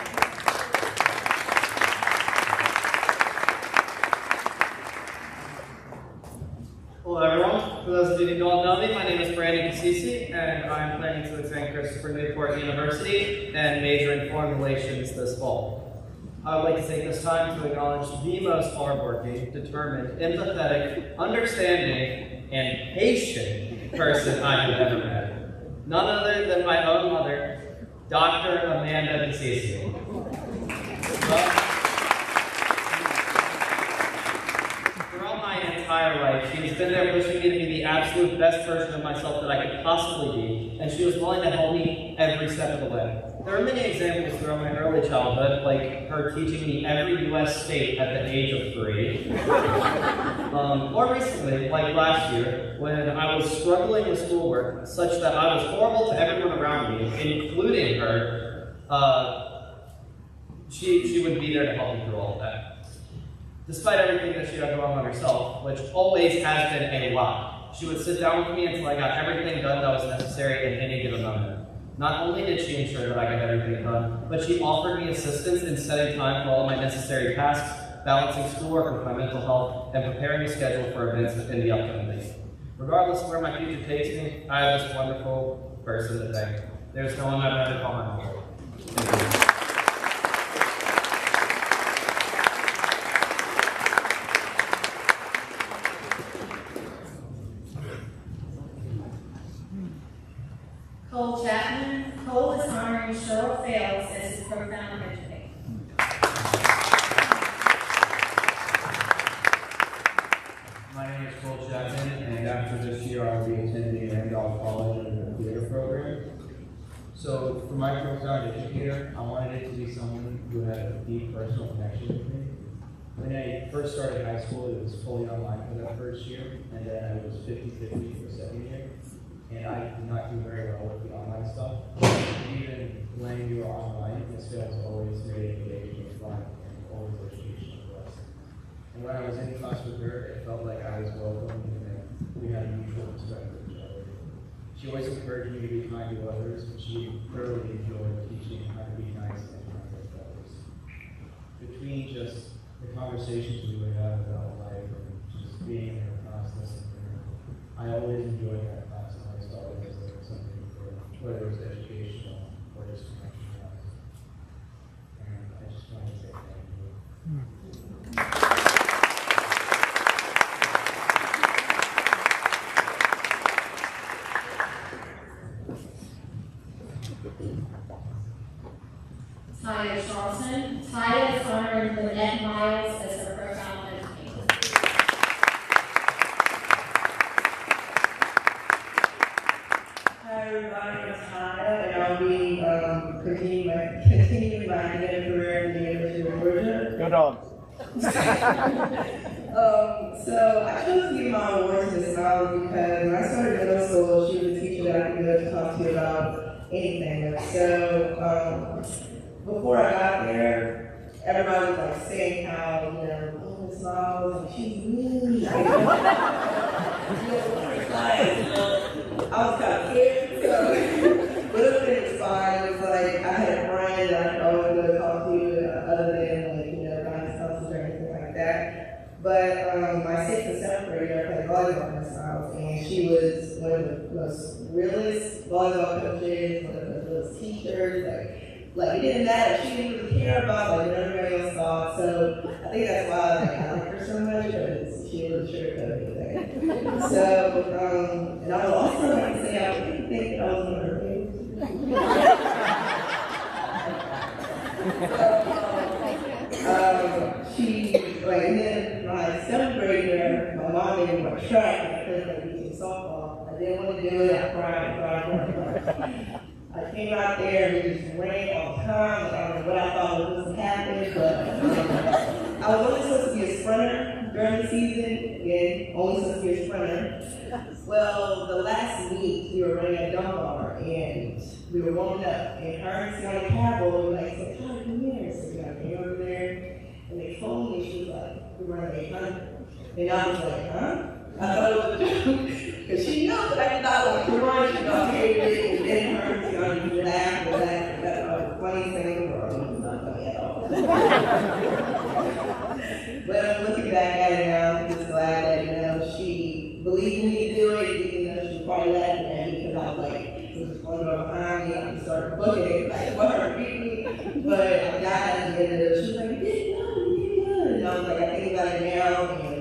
Hello everyone. For those of you who don't know me, my name is Brandon Cassisi, and I'm planning to attend Christopher Newport University and major in foreign relations this fall. I would like to take this time to acknowledge the most hardworking, determined, empathetic, understanding, and patient person I have ever met. None other than my own mother, Dr. Amanda Cassisi. Throughout my entire life, she has been there pushing me to be the absolute best version of myself that I could possibly be, and she was willing to help me every step of the way. There are many examples throughout my early childhood, like her teaching me every U.S. state at the age of 3. More recently, like last year, when I was struggling with schoolwork such that I was horrible to everyone around me, including her, she would be there to help me through all of that. Despite everything that she had going on herself, which always has been a lot, she would sit down with me until I got everything done that was necessary in any given moment. Not only did she ensure that I got everything done, but she offered me assistance in setting time for all my necessary tasks, balancing schoolwork with my mental health, and preparing the schedule for events in the upcoming week. Regardless of where my future takes me, I have this wonderful person to thank. There's no one I'd rather call my mom. Thank you. Cole Chapman. Cole is honoring Cheryl Fales as his profound educator. My name is Cole Chapman, and after this year I will be attending Randolph College under the theater program. So for my profound educator, I wanted it to be someone who had a deep personal connection with me. When I first started high school, it was fully online for that first year, and then I was 50-50 for the second year. and I did not do very well with the online stuff. Even when you are online, the skills always made engagement fun and always educational for us. And when I was in class with her, it felt like I was welcome and that we had a mutual respect for each other. She always encouraged me to be kind to others, and she thoroughly enjoyed teaching how to be nice and kind to others. Between just the conversations we would have about life and just being in her class, listening to her, I always enjoyed that class, and I always thought it was like something for whether it was educational or just connection. And I just wanted to say thank you. Taya Charlton. Taya is honoring Lynette Miles as her profound educator. Hi everybody, it's Taya, and I'll be continuing my academic career in the University of Georgia. Go Dogs. So I chose to give my award to Ms. Miles because when I started middle school, she was a teacher that I could go to talk to about anything. So before I got there, everybody was like saying how, oh, Ms. Miles, and she's mean. I was kind of scared, so but everything was fine. It was like I had a friend that I could always go to talk to other than guidance counselors or anything like that. But my 6th and 7th grader, I played volleyball with Ms. Miles, and she was one of the most realest volleyball coaches, one of the realest teachers. Like it didn't matter. She didn't really care about what everybody else thought. So I think that's why I like her so much, because she didn't sugarcoat anything. So and I would also like to say I would think that I was one of her favorites. And then my 7th grader, my mom made me run track, and I couldn't like do softball. I didn't want to do it. I cried. I came out there and it just rained all the time. Like, I don't know what I thought was going to happen, but I was only supposed to be a sprinter during the season. Again, only supposed to be a sprinter. Well, the last week we were running a dump bar and we were warming up, and her and Sienna Cabell were like, "So come here." So we got came over there, and they told me, she was like, "We're running 800," and I was like, "Huh?" I thought it was a joke, because she knows that I did not want to run. She got hated, and then her and Sienna would laugh and laugh. That's the funniest thing in the world. It was not funny at all. But looking back at it now, I'm just glad that she believed in me to do it, even though she was probably laughing at me because I was like, it was one girl behind me, I started booking it, like, what her beat me. But I got at the end of it, she was like, "You did good." And I was like, I think about it now, and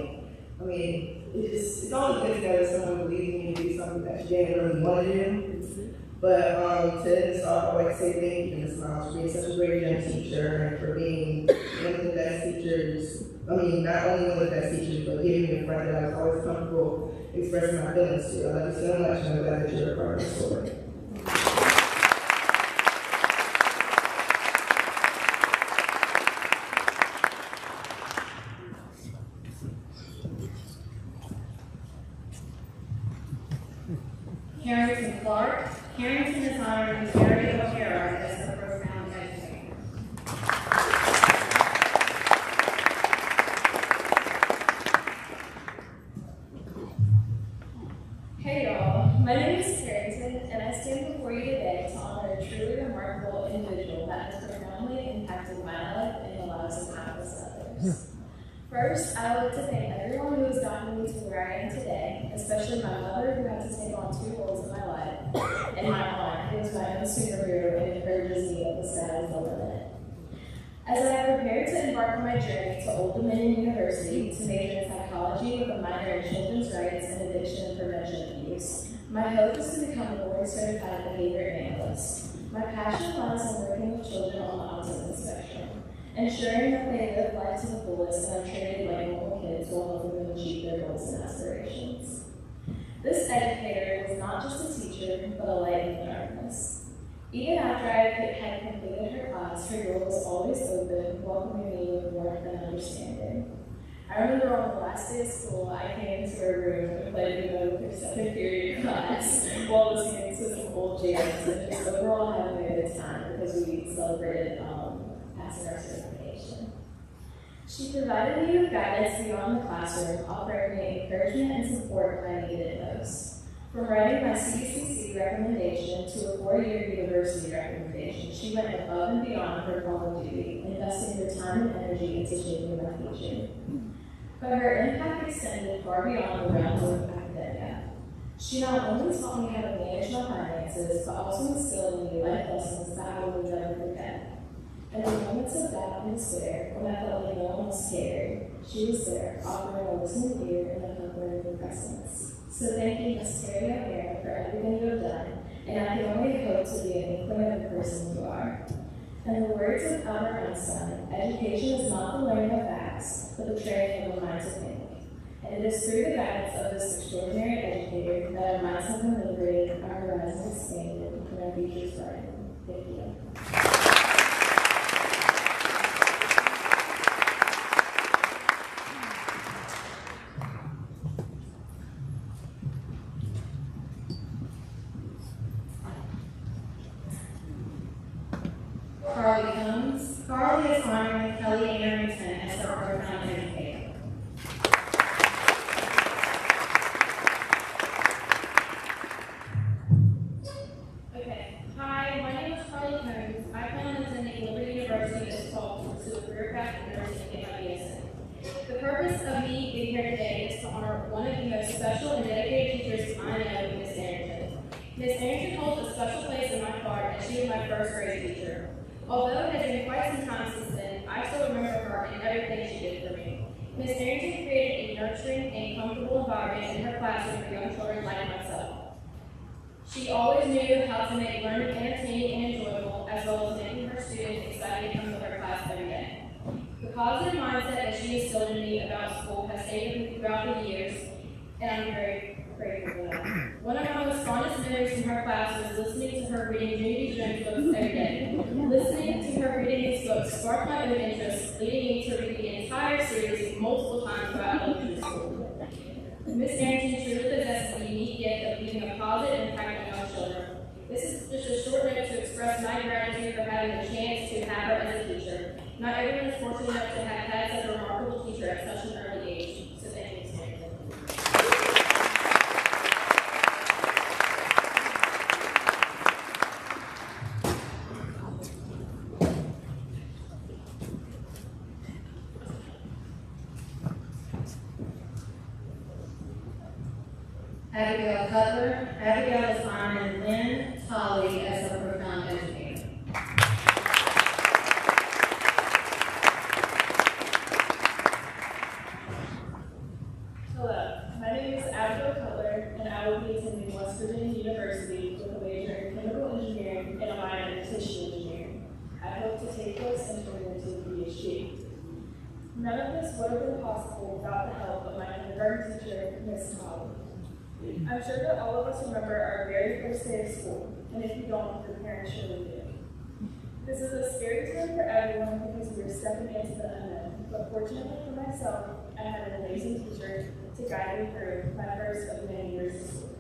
I mean, it's always good to know someone believes in you to do something that you didn't really want to do. But to end this off, I'd like to say thank you, Ms. Miles, for being such a great young teacher and for being one of the best teachers. I mean, not only one of the best teachers, but giving me a friend that I was always comfortable expressing my feelings to. I love you so much, and I'm glad that you're a part of the story. Harrington Clark. Harrington is honoring Mary O'Hara as her profound educator. Hey y'all, my name is Harrington, and I stand before you today to honor a truly remarkable individual that has profoundly impacted my life and the lives of countless others. First, I would like to thank everyone who has gotten me to where I am today, especially my mother, who had to take on 2 roles in my life, and my aunt, who is my own superhero and encourages me that the sky is the limit. As I have prepared to embark on my journey to Old Dominion University to major in psychology with a minor in children's rights and addiction and prevention of use, my hope is to become a board-certified behavior analyst. My passion lies in working with children on the autism spectrum, ensuring that they live life to the fullest and are treated like normal kids while helping them achieve their goals and aspirations. This educator was not just a teacher, but a light in the darkness. Even after I had completed her class, her door was always open, welcoming me with warmth and understanding. I I remember on the last day of school, I came into her room and played Uno with her second period class while listening to some old jams and just overall having a good time because we celebrated passing our certification. She provided me with guidance beyond the classroom, offering me encouragement and support when I needed it most. From writing my CCC recommendation to a 4-year university recommendation, she went above and beyond her call of duty, investing her time and energy into shaping my future. But her impact extended far beyond the realms of academia. She not only taught me how to manage my finances, but also instilled in me life lessons that I will never forget. In the moments of doubt and despair, when I felt like no one else cared, she was there, offering a listening ear and a comforting presence. So thank you, Ms. Terry O'Hara, for everything you have done, and I can only hope to be an inkling of the person you are. In the words of Albert Einstein, education is not the learning of facts, but the training of the mind to think. And it is through the guidance of this extraordinary educator that our minds have been liberated, our horizons expanded, and our futures brightened. Thank you. Carly Combs. Carly is honoring Kelly Arrington as her profound educator. Okay. Hi, my name is Carly Combs. I plan on attending Liberty University this fall to pursue a career path in nursing and get my BSN. The purpose of me being here today is to honor one of the most special and dedicated teachers I know, Miss Arrington. Miss Arrington holds a special place in my heart as she was my first grade teacher. Although it has been quite some time since then, I still remember her and everything she did for me. Ms. Arrington created a nurturing and comfortable environment in her classroom for young children like myself. She always knew how to make learning entertaining and enjoyable, as well as making her students excited to come to her class every day. The positive mindset that she instilled in me about school has stayed with me throughout the years, and I'm very grateful for that. One of my most fondest memories from her class was listening to her reading Judy Jones books every day. Listening to her reading these books sparked my own interest, leading me to read the entire series multiple times throughout elementary school. Miss Arrington truly possesses the unique gift of leaving a positive impact on young children. This is just a short note to express my gratitude for having the chance to have her as a teacher. Not everyone is fortunate enough to have had such a remarkable teacher at such an early age. So thank you, Miss Arrington. Abigail Cutler. Abigail is honoring Lynn Tolley as her profound educator. Hello, my name is Abigail Cutler, and I will be attending West Virginia University with a major in chemical engineering and a minor in tissue engineering. I hope to take this and turn it into a PhD. None of this would have been possible without the help of my kindergarten teacher, Miss Tolley. I'm sure that all of us remember our very first day of school, and if you don't, your parents surely do. This is a scary time for everyone because we are stepping into the unknown, but fortunately for myself, I had an amazing teacher to guide me through my first of many years of school.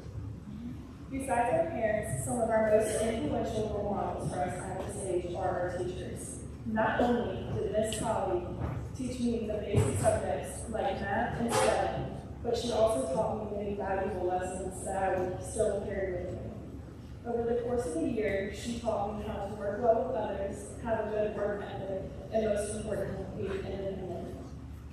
Besides our parents, some of our most influential role models for us at this age are our teachers. Not only did Miss Tolley teach me the basic subjects like math and spelling, but she also taught me many valuable lessons that I will still carry with me. Over the course of the year, she taught me how to work well with others, have a good work ethic, and most importantly, be independent.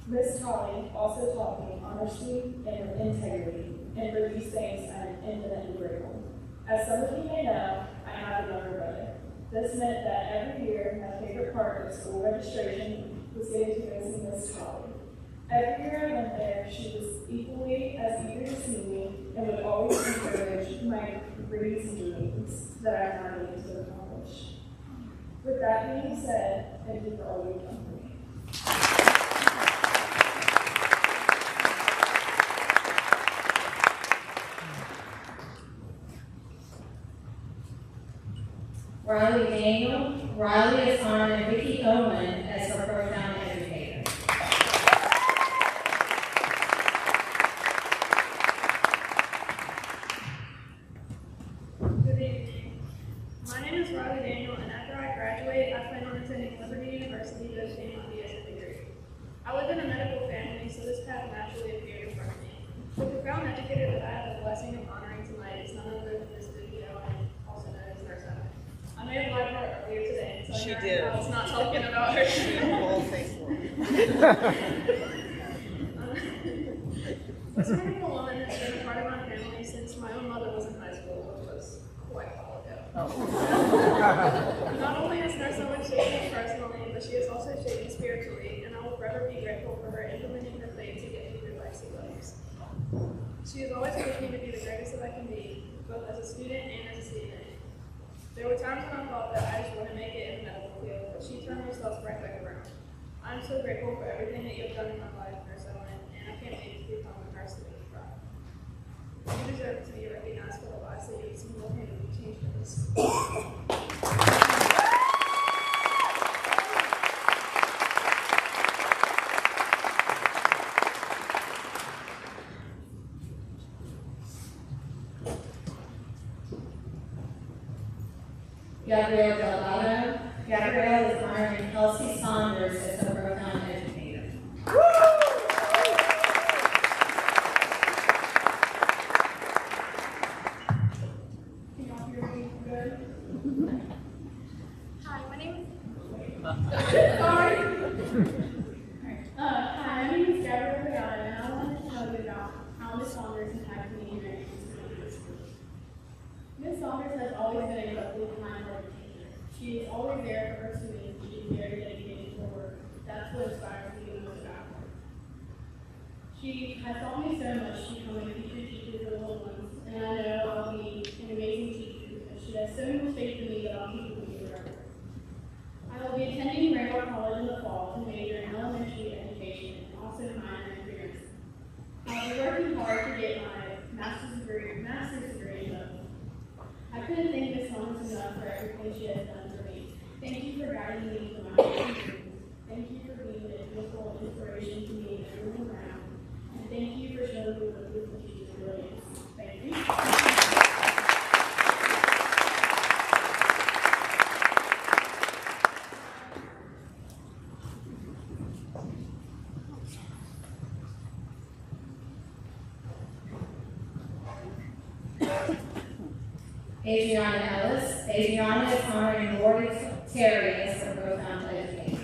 Miss Tolley also taught me honesty and integrity, and for these things I am infinitely grateful. As some of you may know, I have a younger brother. This meant that every year, my favorite part of school registration was getting to go see Miss Tolley. Every year I went there, she was equally as eager to see me and would always encourage my dreams and dreams that I now need to accomplish. With that being said, thank you for all you've done for me. Riley Daniel. Riley is honoring Vicki Owen as her profound educator. She did. I was not talking about her. Becoming a woman has been a part of my family since my own mother was in high school, which was quite a while ago. Not only has her so much shaped me personally, but she has also shaped me spiritually, and I will forever be grateful for her implementing her faith to get me through life's lives. She has always pushed me to be the greatest that I can be, both as a student and as a CNA. There were times when I thought that I just wouldn't make it in the medical field, but she turned herself right back around. I'm so grateful for everything that you have done in my life, Nurse Ellen, and I can't wait to become a nurse that you proud. You deserve to be recognized for the lives that you have single-handedly changed for this. Gabrielle Delgado. Gabrielle is honoring Kelsey Saunders as a profound educator. Can y'all hear me good? Hi, my name is... Sorry. Hi, my name is Gabrielle Delgado, and I wanted to tell you about how Ms. Saunders impacted me in your Ms. Saunders has always been incredibly kind hearted teacher. She is always there for her students, and she is very dedicated to her work. That's what inspires me the most about her. She has taught me so much to become a future teacher for the little ones, and I know I'll be an amazing teacher because she has so much faith in me that I'll keep with me forever. I will be attending Rainbow College in the fall to major in elementary education and also minor in nursing. I'll be working hard to get my master's degree in both. I couldn't thank Ms. Saunders enough for everything she has done for me. Thank you for guiding me to my dreams. Thank you for being a beautiful inspiration to me and everyone around. And thank you for showing me what beautiful teachers really is. Thank you. Adriana Ellis. Adriana is honoring Lori Terry as her profound educator.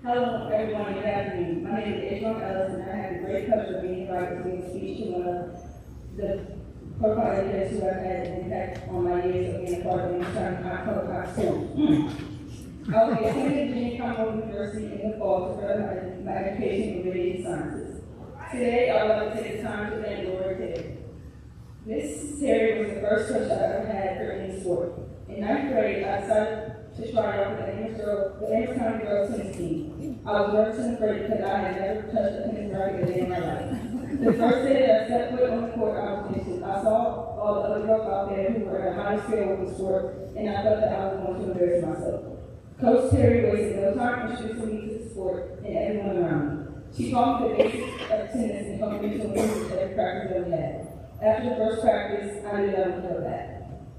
Hello everyone, good afternoon. My name is Adriana Ellis and I have the great pleasure of being invited to give a speech to one of the profound educators who have had an impact on my years of being a part of the International School. I will be attending Virginia Commonwealth University in the fall to further my education in radiation sciences. Today, I would like to take the time to thank Lori Terry. Miss Terry was the first coach I ever had for any sport. In 9th grade, I decided to try out with the Ames County Girls tennis team. I was nervous and afraid because I had never touched a tennis racket a day in my life. The first day that I stepped foot on the court, I was anxious. I saw all the other girls out there who were at a high skill with the sport, and I felt that I was going to embarrass myself. Coach Terry wasted no time introducing me to the sport and everyone around me. She taught me the basics of tennis and helped me to improve every practice that we had. After the first practice, I knew that I would feel that.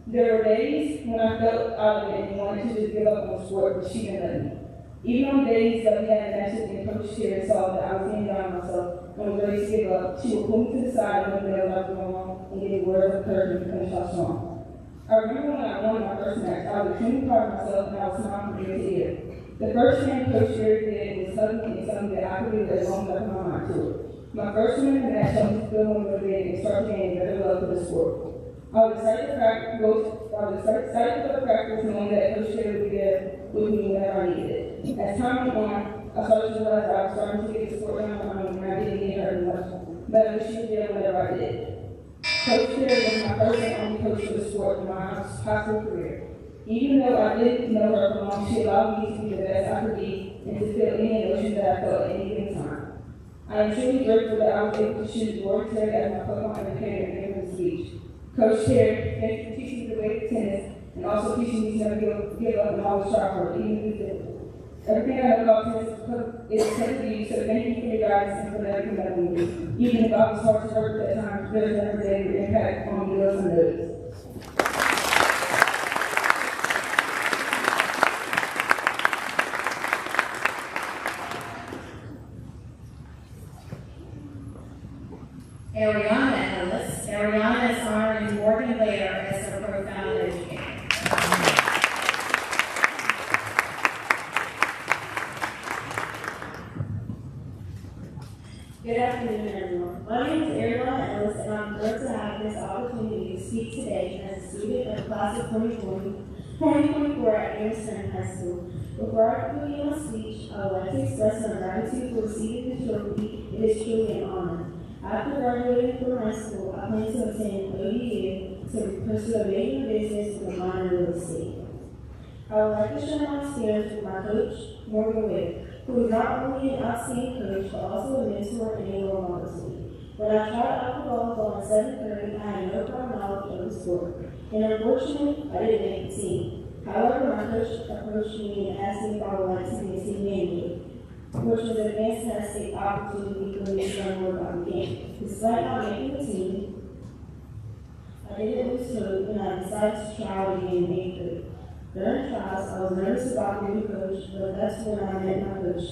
There were days when I felt out of it and wanted to just give up on the sport, but she didn't let me. Even on days that we had matches and Coach Terry saw that I was getting down on myself and was ready to give up, she would pull me to the side and let me know that I was going wrong and give me words of encouragement to finish off strong. I remember when I won my first match, I was extremely proud of myself and I was smiling from ear to ear. The first thing Coach Terry did was hug me and tell me that I could do it as long as I put my mind to it. My first win in the match helped me feel more motivated and start gaining better love for the sport. I was excited for the practice knowing that Coach Terry would be there with me whenever I needed it. As time went on, I started to realize that I was starting to get the sport down on my own and I didn't get hurt as much, but I wish she was there whenever I did. Coach Terry was my first and only coach for the sport in my high school career. Even though I didn't know her for long, she allowed me to be the best I could be and to feel any emotions that I felt at any given time. I am truly grateful that I was able to choose Lori Terry as my program educator and give her the speech. Coach Terry, thank you for teaching me the way of tennis and also teaching me to never give up and always try hard, even if it's difficult. Everything I know about tennis is because of you, so thank you for your guidance and for never coming me. Even if I was hard to work at times, there's never been an impact on me less than those. Ariana Ellis. Ariana is 2024 at Anderson High School. Before I begin my speech, I would like to express my gratitude for receiving this trophy. It is truly an honor. After graduating from high school, I plan to attend ODU to pursue a major in business with a minor in real estate. I would like to share my experience with my coach, Morgan Wade, who is not only an outstanding coach, but also a mentor and a role model to me. When I tried out for volleyball in 7th grade, I had no prior knowledge of the sport, and unfortunately, I didn't make the team. However, my coach approached me and asked me if I would like to be a team manager, which was a fantastic opportunity for me to learn more about the game. Despite not making the team, I didn't lose hope, and I decided to try out again in 8th grade. During trials, I was nervous about the new coach, but that's when I met my coach,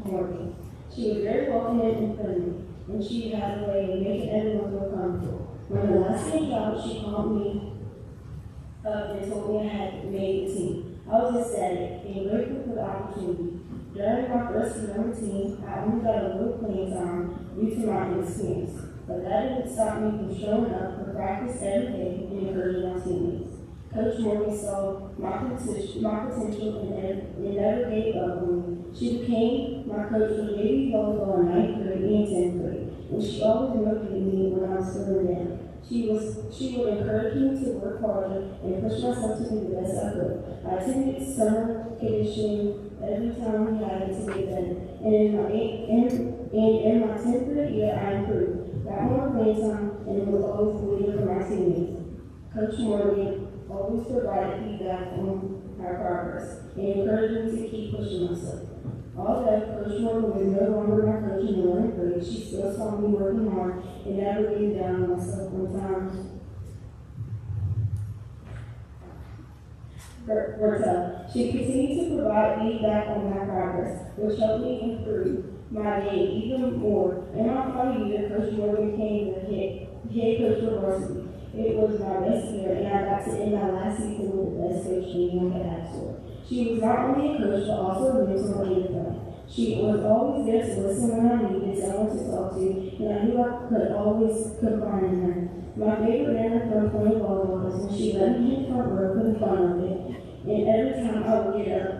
Morgan. She was very welcoming and friendly, and she had a way of making everyone feel comfortable. When the last game trial, she called me up and told me I had made the team. I was ecstatic and grateful for the opportunity. During my first year on the team, I only got a little playing time due to my inexperience, but that didn't stop me from showing up for practice every day and encouraging my teammates. Coach Morgan saw my potential and never gave up on me. She became my coach for baby volleyball in 9th grade and 10th grade, and she always motivated me when I was feeling down. She would encourage me to work harder and push myself to be the best I could. I attended summer conditioning every time we had it to get better, and in my 10th grade year, I improved. Got more playing time, and was always the leader for my teammates. Coach Morgan always provided feedback on our progress and encouraged me to keep pushing myself. Although Coach Morgan was no longer my coach in the 11th grade, she still saw me working hard and never getting down on myself when times were tough. She continued to provide feedback on my progress, which helped me improve my game even more. In my final year, Coach Morgan became the head coach for varsity. It was my best year, and I got to end my last season with the best coach anyone could ask for. She was not only a coach, but also a mentor and a friend. She was always there to listen when I needed someone to talk to, and I knew I could always confide in her. My favorite memory from playing volleyball was when she let me in the front row for the fun of it, and every time I would get up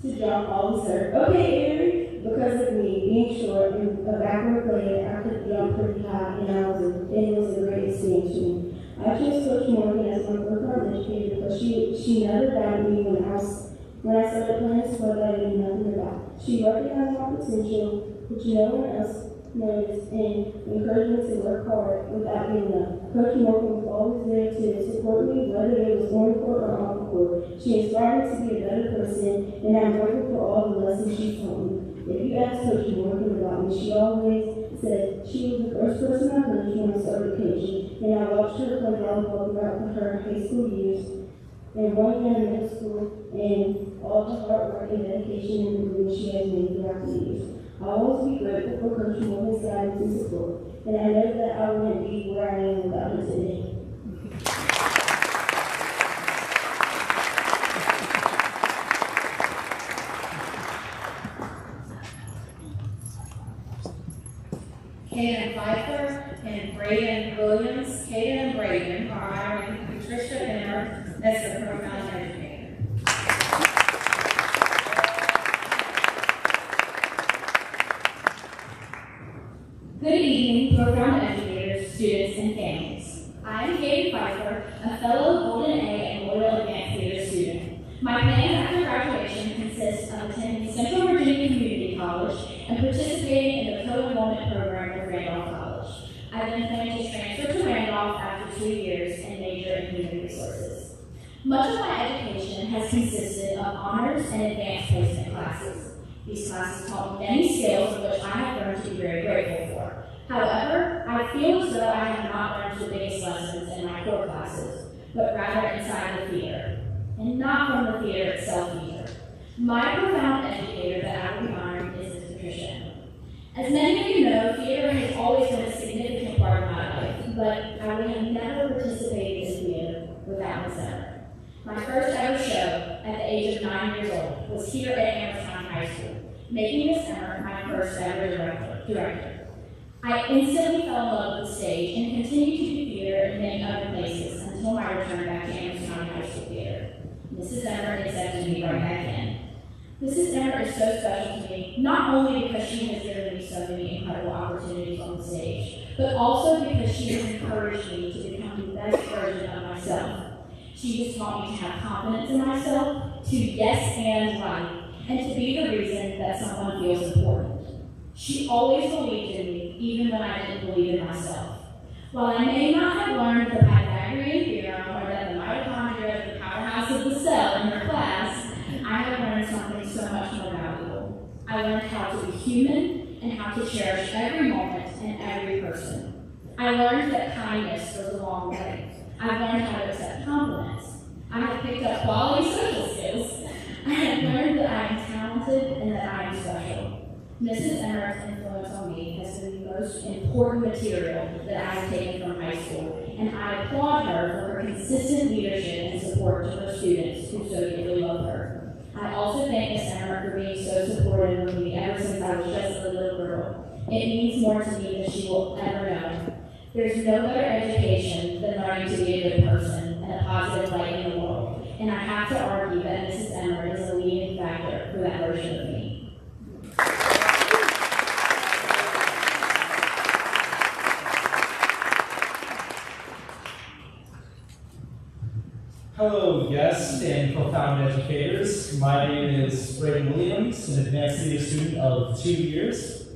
to jump, I always heard, "Okay, Avery," because of me being short and a backward player, I could jump pretty high, and it was a great experience for me. I chose Coach Morgan as my full-time educator because she never doubted me when I started playing a sport that I knew nothing about. She recognized my potential, which no one else noticed, and encouraged me to work hard without giving up. Coach Morgan was always there to support me, whether it was on the court or off the court. She inspired me to be a better person, and I'm grateful for all the lessons she taught me. If you ask Coach Morgan about me, she always said she was the first person I coached when I started coaching, and I watched her play volleyball throughout her high school years, and 1 year in middle school, and all the hard work and dedication and improvement she has made throughout the years. I'll always be grateful for Coach Morgan's guidance and support, and I know that I wouldn't be where I am without her today. Kaden Pfeiffer and Braden Williams. Kaden and Braden are hiring Patricia Emmer as their profound educator. Good evening, profound educators, students, and families. I am Kaden Pfeiffer, a fellow Golden A and Loyal Advanced Theater student. My plans after graduation consist of attending Central Virginia Community College and participating in the co-enrollment program with Randolph College. I then plan to transfer to Randolph after 2 years and major in human resources. Much of my education has consisted of honors and advanced placement classes. These classes taught me many skills which I have learned to be very grateful for. However, I feel as though I have not learned the biggest lessons in my core classes, but rather inside the theater, and not from the theater itself either. My profound educator that I will be honoring is Ms. Patricia. As many of you know, theater has always been a significant part of my life, but I would have never participated in theater without Ms. Emmer. My first ever show at the age of 9 years old was here at Amherst High School, making Ms. Emmer my first ever director. I instantly fell in love with the stage and continued to do theater in many other places until my return back to Anderson County High School Theater. Mrs. Emmert accepted me right back in. Mrs. Emmert is so special to me, not only because she has given me so many incredible opportunities on the stage, but also because she has encouraged me to become the best version of myself. She has taught me to have confidence in myself, to yes and right, and to be the reason that someone feels important. She always believed in me, even when I didn't believe in myself. While I may not have learned the Pythagorean theorem or that the mitochondria is the powerhouse of the cell in her class, I have learned something so much more valuable. I learned how to be human and how to cherish every moment and every person. I learned that kindness goes a long way. I've learned how to accept compliments. I have picked up quality social skills. I have learned that I am talented and that I am special. Mrs. Emmert's influence on me has been the most important material that I have taken from high school, and I applaud her for her consistent leadership and support to her students who so deeply love her. I also thank Ms. Emmert for being so supportive of me ever since I was just a little girl. It means more to me than she will ever know. There's no better education than learning to be a good person and a positive light in the world, and I have to argue that Mrs. Emmert is a leading factor for that version of me. Hello, guests and profound educators. My name is Braden Williams, an advanced theater student of 2 years.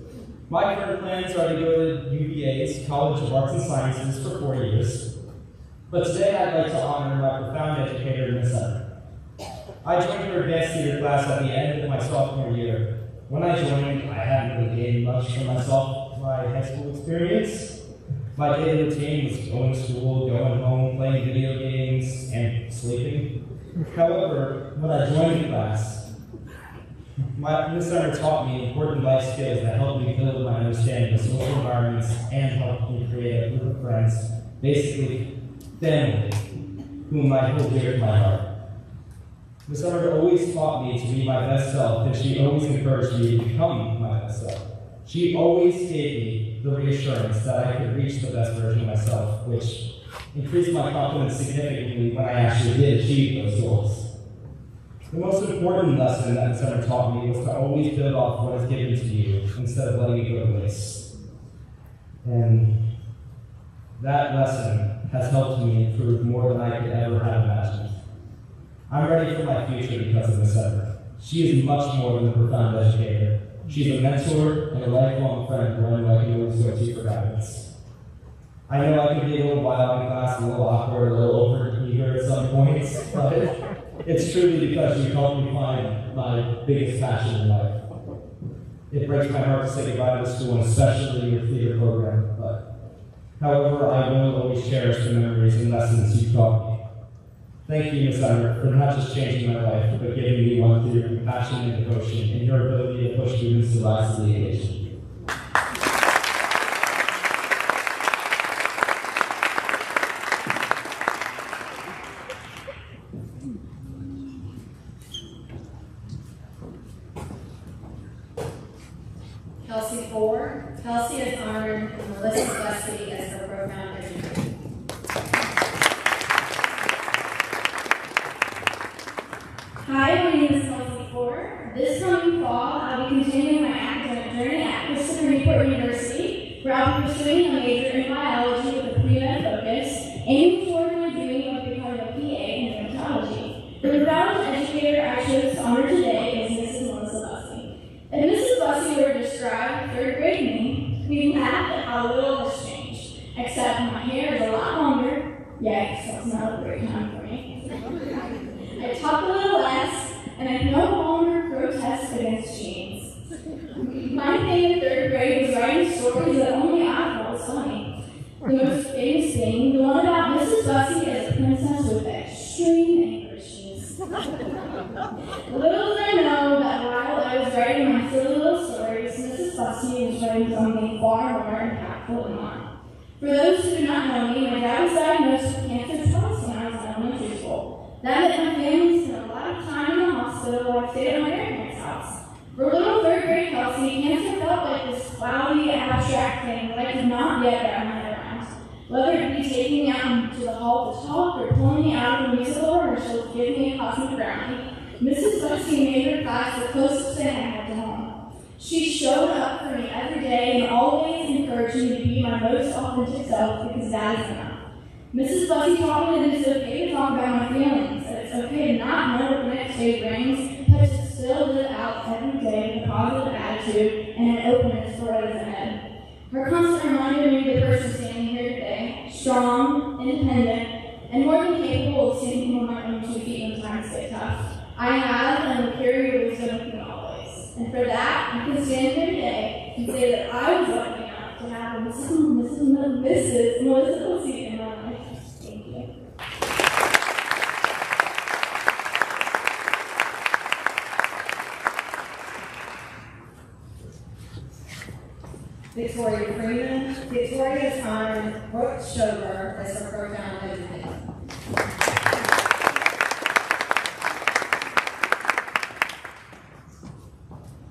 My current plans are to go to UVA's College of Arts and Sciences for 4 years. But today I'd like to honor my profound educator, Ms. Emmert. I joined her advanced theater class at the end of my sophomore year. When I joined, I hadn't really gained much from my high school experience. My daily routine was going to school, going home, playing video games, and sleeping. However, when I joined the class, Ms. Emmert taught me important life skills that helped me build my understanding of social environments and helped me create a group of friends, basically family, whom I hold dear to my heart. Ms. Emmert always taught me to be my best self, and she always encouraged me to become my best self. She always gave me the reassurance that I could reach the best version of myself, which increased my confidence significantly when I actually did achieve those goals. The most important lesson that Ms. Emmert taught me was to always build off what is given to you instead of letting it go to waste. And that lesson has helped me improve more than I could ever have imagined. I'm ready for my future because of Ms. Emmert. She is much more than a profound educator. She's a mentor and a lifelong friend who I can always go to for guidance. I know I can be a little wild in class, a little awkward, a little over-eager at some points, but it's truly because you helped me find my biggest passion in life. It breaks my heart to say goodbye to the school, and especially your theater program, but however, I will always cherish the memories and lessons you taught me. Thank you, Ms. Emmert, for not just changing my life, but giving me one through your compassion and devotion and your ability to push students to rise to the occasion. Kelsey 4. Kelsey is honored Melissa Busby as her profound educator. Hi, my name is Kelsey 4. This coming fall, I'll be continuing my academic journey at Christopher Newport University, where I'll be pursuing a major in biology with a pre-med focus, aiming toward my dream of becoming a PA in dermatology. The profound educator I chose to honor today is Mrs. Melissa Busby. If Mrs. Busby were to describe third grade me, we'd laugh at how little has changed, except my hair is a lot longer. Yikes, that's not a great time for me. I talk a little less, and I no longer protest against jeans. My thing in third grade was writing stories that only I thought was funny. The most famous thing, the one about Mrs. Busby as a princess with extreme anger issues. Little did I know that while I was writing my silly little stories, Mrs. Busby was writing something far more impactful than mine. For those who do not know me, my dad was diagnosed with cancer twice when I was in elementary school. That meant my family spent a lot of time in the hospital while I stayed at my grandparents' house. For little third grade Kelsey, cancer felt like this cloudy, abstract thing that I could not yet wrap my head around. Whether it be taking me out to the hall to talk or pull me out of the musical rehearsal to give me a cosmic brownie, Mrs. Bugsy made her class the closest thing I had to home. She showed up for me every day and always encouraged me to be my most authentic self because that is enough. Mrs. Bugsy taught me that it's okay to talk about my feelings, that it's okay to not know what the next day brings, but to still live out every day with a positive attitude and an openness for what is ahead. Her constant reminded me of the person standing here today, strong, independent, and more than capable of standing on my own 2 feet when times get tough. I have and will carry your wisdom with me always. And for that, I can stand here today and say that I was lucky enough to have a Mrs. Melissa Bugsy in my life. Thank you. Victoria Freeman. Victoria is honoring Brooke Schober as her profound educator.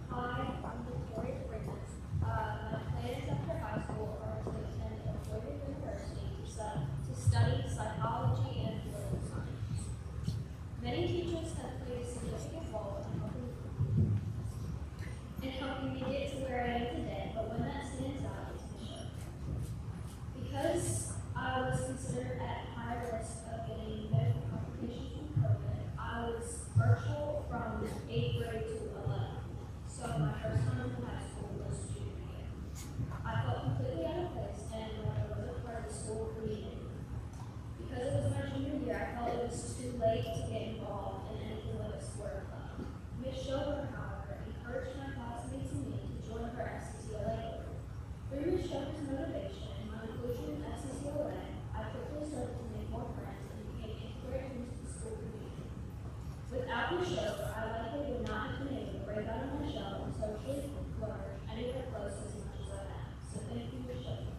Hi, I'm Victoria Freeman. My plans after high school are to attend Florida University to study psychology and political science. Many teachers have played a significant role in helping me get to where I am today, but one that stands out is Michelle. Because I was considered at high risk of getting medical complications from COVID, I was virtual from 8th grade to 11th. So my first time in high school was junior year. I felt completely out of place and like I wasn't part of the school community. Because it was my junior year, I felt it was too late to get involved in anything like a sport club. Ms. Schober, however, encouraged my classmates and me to join her SCCLA group. Through Ms. Schober's motivation and my inclusion in SCCLA, I quickly started to make more friends and became integrated into the school community. Without Ms. Schober, I likely would not have been able to break out of my shell and socially flourish anywhere close as much as I have. So thank you, Ms. Schober.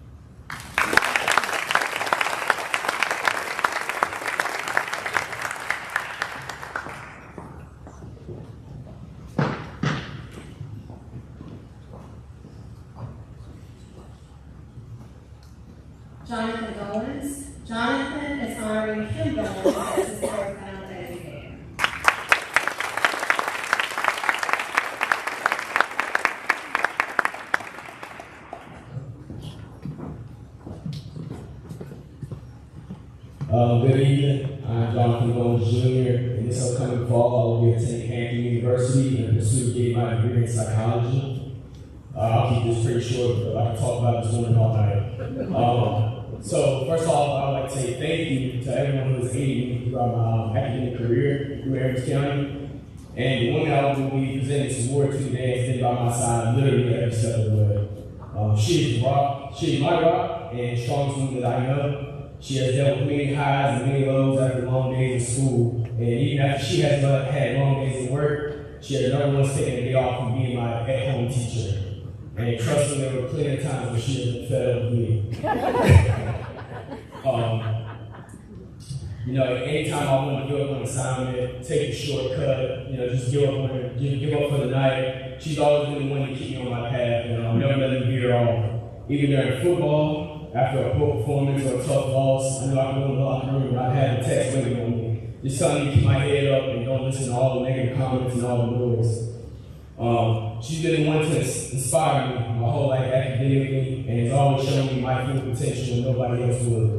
Jonathan Goins. Jonathan is honoring Kim Goins as his profound educator. Good evening. I'm Jonathan Goins Jr. In this upcoming fall, I will be attending Hampton University in pursuit of getting my degree in psychology. I'll keep this pretty short, but I can talk about this woman all night. So first off, I would like to say thank you to everyone who has aided me throughout my academic career through Harris County. And the woman I will be presenting this award to today has been by my side literally every step of the way. She is my rock and strongest woman that I know. She has dealt with many highs and many lows after long days in school. And even after she has had long days at work, she has never once taken a day off from being my at-home teacher. And trust me, there were plenty of times when she has been fed up with me. Anytime I want to give up on an assignment, take a shortcut, just give up for the night, she's always been the one to keep me on my path, never let me veer off. Even during football, after a poor performance or a tough loss, I know I can go in the locker room and I have a text waiting on me, just telling me to keep my head up and don't listen to all the negative comments and all the noise. She's been the one to inspire me my whole life academically and has always shown me my full potential when nobody else would.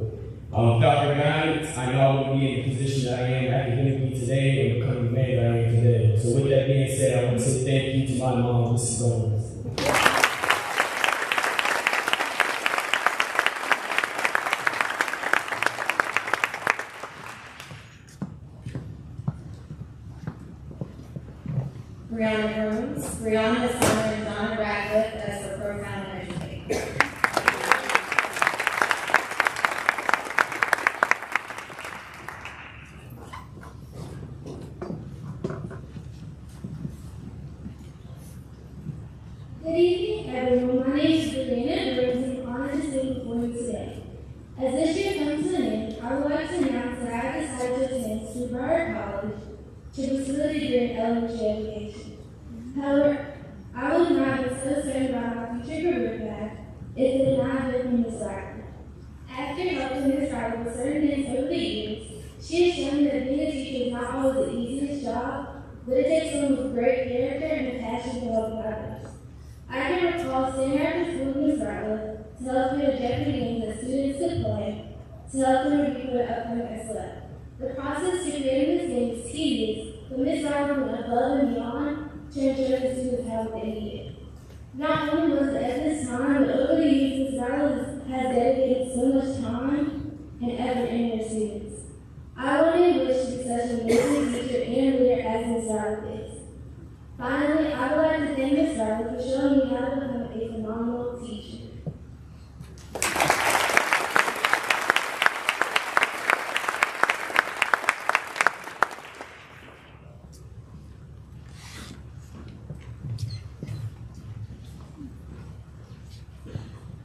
Without her guidance, I know I wouldn't be in the position that I am academically today and becoming the man that I am today. So with that being said, I want to say thank you to my mom, Mrs. Goins. Brianna Grooms. Brianna is honoring Donna Radcliffe as her profound educator. Good evening, everyone. My name is Brianna Grooms and I'm honored to stand before you today. As this year comes to an end, I would like to announce that I have decided to attend Stewart College to pursue a degree in elementary education. However, I would not have been so certain about my future career path if it had not been for Ms. Radcliffe. After helping Ms. Wright with certain things over the years, she has shown me that being a teacher is not always the easiest job, but it takes someone with great character and a passion for helping others. I can recall standing after school with Ms. Wright to help me with Jeopardy games that students could play, to help them review for the upcoming SLF. The process to creating this game is tedious, but Ms. Wright went above and beyond to ensure the students have what they needed. Not only was it at this time, but over the years, Ms. Wright has dedicated so much time and effort in her students. I wanted to wish to be such an amazing teacher and leader as Ms. Wright is. Finally, I would like to thank Ms. Wright for showing me how to become a phenomenal teacher.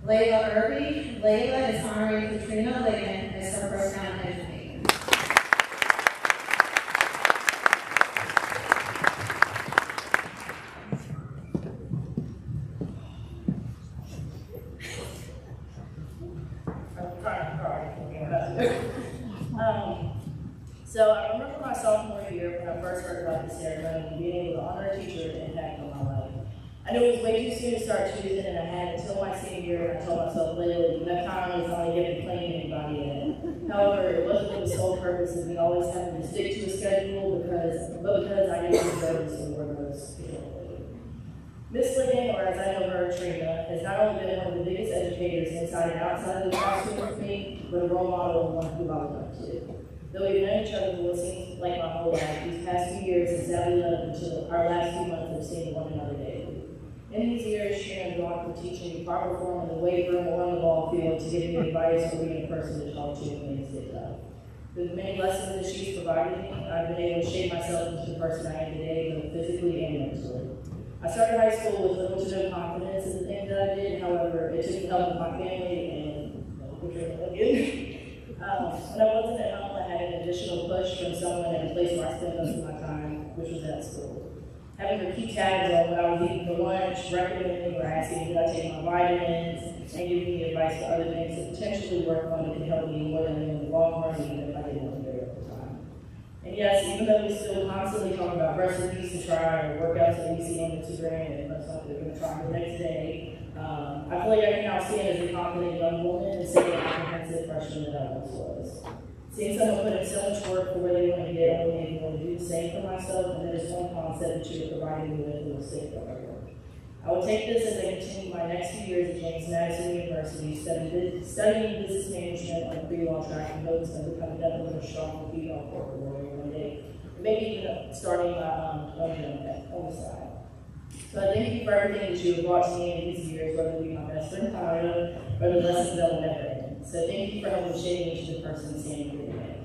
Layla Irby. Layla is honoring Katrina Liggin as her profound educator. So I remember my sophomore year when I first heard about this ceremony and being able to honor a teacher and impact on my life. I knew it was way too soon to start choosing, and I had until my senior year, and I told myself, Layla, that time was not getting playing anybody yet. However, it wasn't for the sole purpose of me always having to stick to a schedule because I knew the service and were most Miss Liggin, or as I know her, Trina, has not only been one of the biggest educators inside and outside of the classroom with me, but a role model and one who I look up to. Though we've known each other for what seems like my whole life, these past few years have sadly led up until our last few months of seeing one another daily. In these years, she has gone from teaching me proper form in the weight room or on the ball field to giving me advice or being a person to talk to when things get tough. With the many lessons that she's provided me, I've been able to shape myself into the person I am today, both physically and mentally. I started high school with little to no confidence in the things that I did. However, it took the help of my family and when I wasn't at home, I had an additional push from someone at a place where I spent most of my time, which was at school. Having to keep tabs on what I was eating for lunch, recommending or asking did I take my vitamins, and giving me advice for other things to potentially work on that could help me more than in the long run, even if I didn't want to do it at the time. And yes, even though we still constantly talk about recipes to try or workouts that we see on Instagram and that's something we're going to try the next day, I feel like I can now stand as a confident young woman and say what a comprehensive freshman that I once was. Seeing someone put in so much work for where they want to get, only made me want to do the same for myself, and there's one concept that you are providing me with and will stick with my work. I will take this as I continue my next few years at James Madison University, studying business management on the pre-law track and hopes of becoming nothing but a strong female corporate lawyer one day. Maybe even starting my own on the side. So I thank you for everything that you have brought to me in these years, whether it be my best friend Tyler or the lessons that will never end. So thank you for helping shape me into the person standing here today.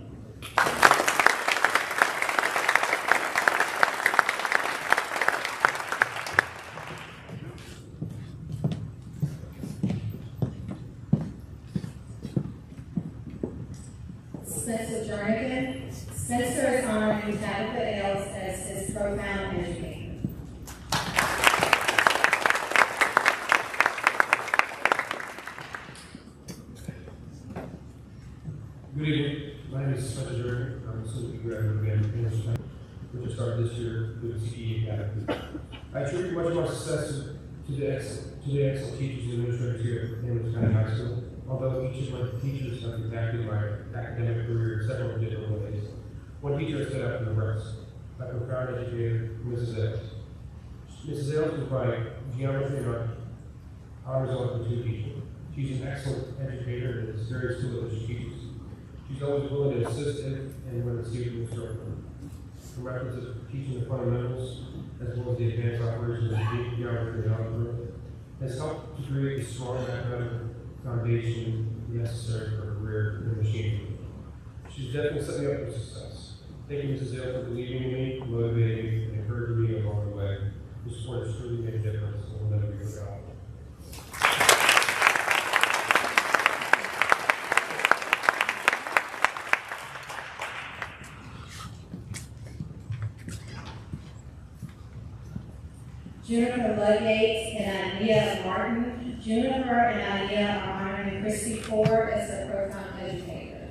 Spencer Jernigan. Spencer is honoring Tabitha Ellis as his profound educator. Good evening. My name is Spencer Jernigan. I'm a student graduate of English, which I started this year with the CE Academy. I attribute much of my success to the excellent teachers and administrators here at Hamilton County High School. Although each of my teachers have impacted my academic career in several different ways, one teacher stood out from the rest, my profound educator, Mrs. Ellis. Mrs. Ellis was my geometry and art honors on for 2 teacher. She's an excellent educator and is very skilled as she teaches. She's always willing to assist in and when the student is struggling. Her methods of teaching the fundamentals, as well as the advanced operations of geometry and algebra, has helped to create a strong mathematical foundation necessary for her career in machinery. She's definitely set me up for success. Thank you, Mrs. Dale, for believing in me, motivating me, and encouraging me along the way. Your support has truly made a difference and will never be forgotten. Jennifer Ludgates and Nia Martin Juniper and Adia are honoring Christy Ford as their profound educator.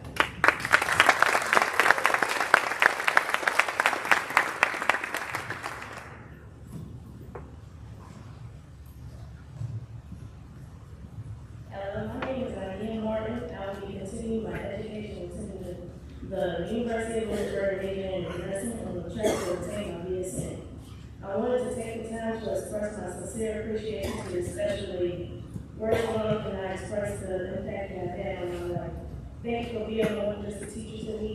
Hello, my name is Adia Martin. I will be continuing my education attending the University of Lynchburg majoring in nursing and will try to obtain my BSN. I wanted to take the time to express my sincere appreciation to this special lady. Words alone cannot express the impact you have had on my life. Thank you for being more than just a teacher to me.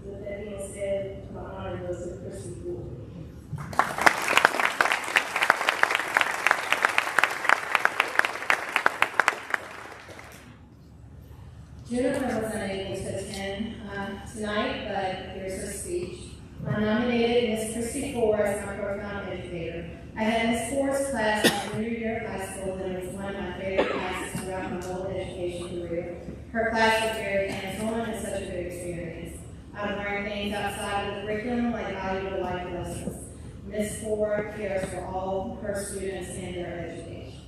With that being said, my honor goes to Christy Ford. Juniper was unable to attend tonight, but here's her speech. I nominated Miss Christy Ford as my profound educator. I had Miss Ford's class my junior year of high school, and it was one of my favorite classes throughout my whole education career. Her class was very hands-on and such a good experience. I learned things outside of the curriculum, like valuable life lessons. Miss Ford cares for all her students and their education.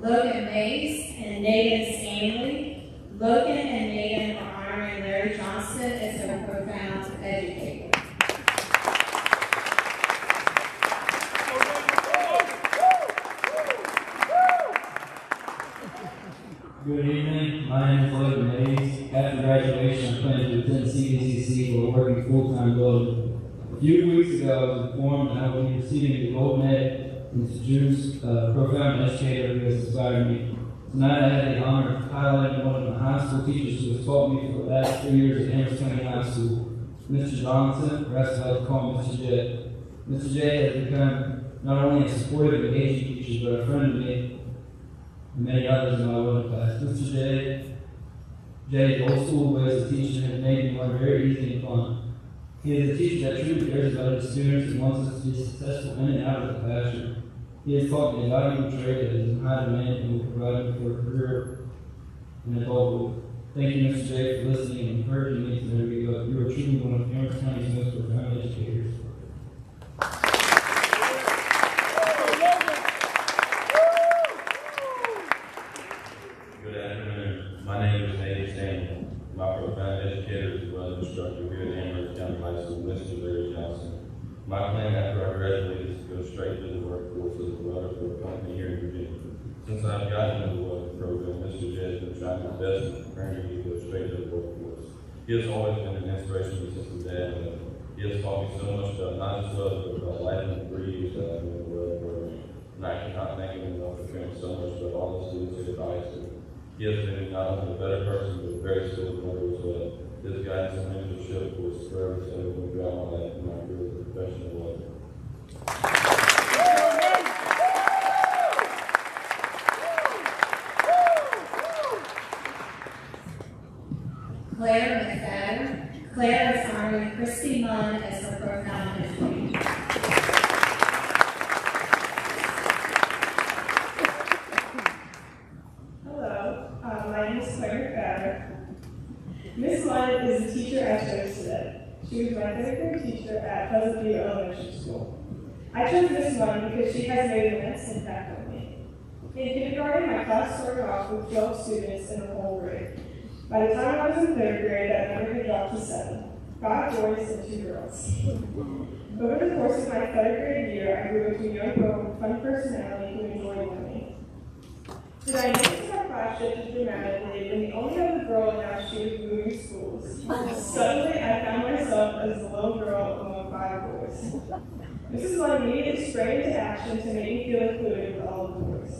Logan Mays and Nathan Stanley. Logan and Nathan are honoring Larry Johnston as their profound educator. Good evening, my name is Logan Mays. After graduation, I plan to attend CBCC while working full-time welding. A few weeks ago, I was informed that I will be receiving the gold medal Mr. Drew's profound educator who has inspired me. Tonight I had the honor of highlighting one of my high school teachers who has taught me for the last 3 years at Amherst County High School, Mr. Johnson, or as I like to call him, Mr. J. Mr. J has become not only a supportive and engaging teacher, but a friend to me and many others in my welding class. Mr. J's old school ways of teaching have made me learn very easy and fun. He is a teacher that truly cares about his students and wants us to be successful in and out of the classroom. He has taught me a valuable trait that is in high demand and will provide me for a career in adulthood. Thank you, Mr. J, for listening and encouraging me to never give up. You are truly one of Amherst County's most profound educators. Good afternoon. My name is Nathan Stanley. My profound educator is a welding instructor here at Amherst County High School, Mr. Larry Johnson. My plan after I graduate is to go straight to the workforce as a welder for a company here in Virginia. Since I've gotten into the welding program, Mr. J has been trying his best to prepare me to go straight to the workforce. He has always been an inspiration to me since his dad, and he has taught me so much about not just welding, but about life in the 3 years that I've been in the welding program. And I cannot thank him enough for sharing so much about all the students here at the high school. He has been not only a better person, but a very skilled welder as well. His guidance and mentorship was forever staying with me throughout my life and my career as a professional welder. Claire McFadden. Claire is honoring Christy Munn as her profound educator. Hello, my name is Claire McFadden. Miss Munn is the teacher I chose today. She was my third grade teacher at Pleasant View Elementary School. I chose Miss Munn because she has made an immense impact on me. In kindergarten, my class started off with 12 students in the whole grade. By the time I was in third grade, that number had dropped to 7, 5 boys and 2 girls. Over the course of my third grade year, I grew into a young girl with fun personality who enjoyed learning. The dynamics of our class shifted dramatically when the only other girl announced she was moving schools. Suddenly, I found myself as the lone girl among 5 boys. Mrs. Munn immediately sprang into action to make me feel included with all of the boys.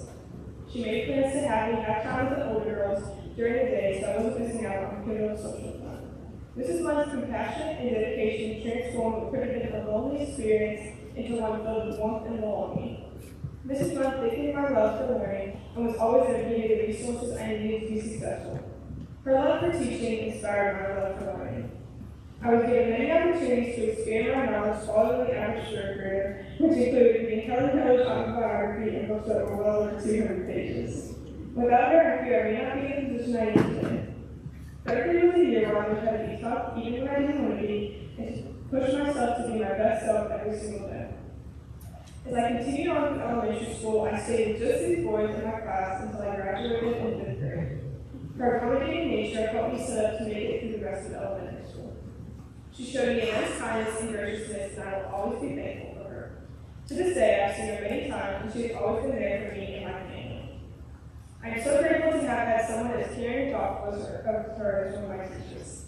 She made plans to have me have time with the older girls during the day so I wasn't missing out on pivotal social fun. Mrs. Munn's compassion and dedication transformed what could have been a lonely experience into one filled with warmth and belonging. Mrs. Munn thinking my love for learning and was always there to give me the resources I needed to be successful. Her love for teaching inspired my love for learning. I was given many opportunities to expand my knowledge following the average third grader, which included being Helen Keller's autobiography and books that were well over 200 pages. Without her, I fear I may not be in the position I am today. Third grade was a year where I learned how to be tough even when I didn't want to be, and to push myself to be my best self every single day. As I continued on in elementary school, I stayed with just 6 boys in my class until I graduated in 5th grade. Her accommodating nature helped me set up to make it through the rest of elementary school. She showed me immense kindness and graciousness, and I will always be thankful for her. To this day, I've seen her many times, and she has always been there for me and my family. I am so grateful to have had someone as caring and thoughtful as her as one of my teachers.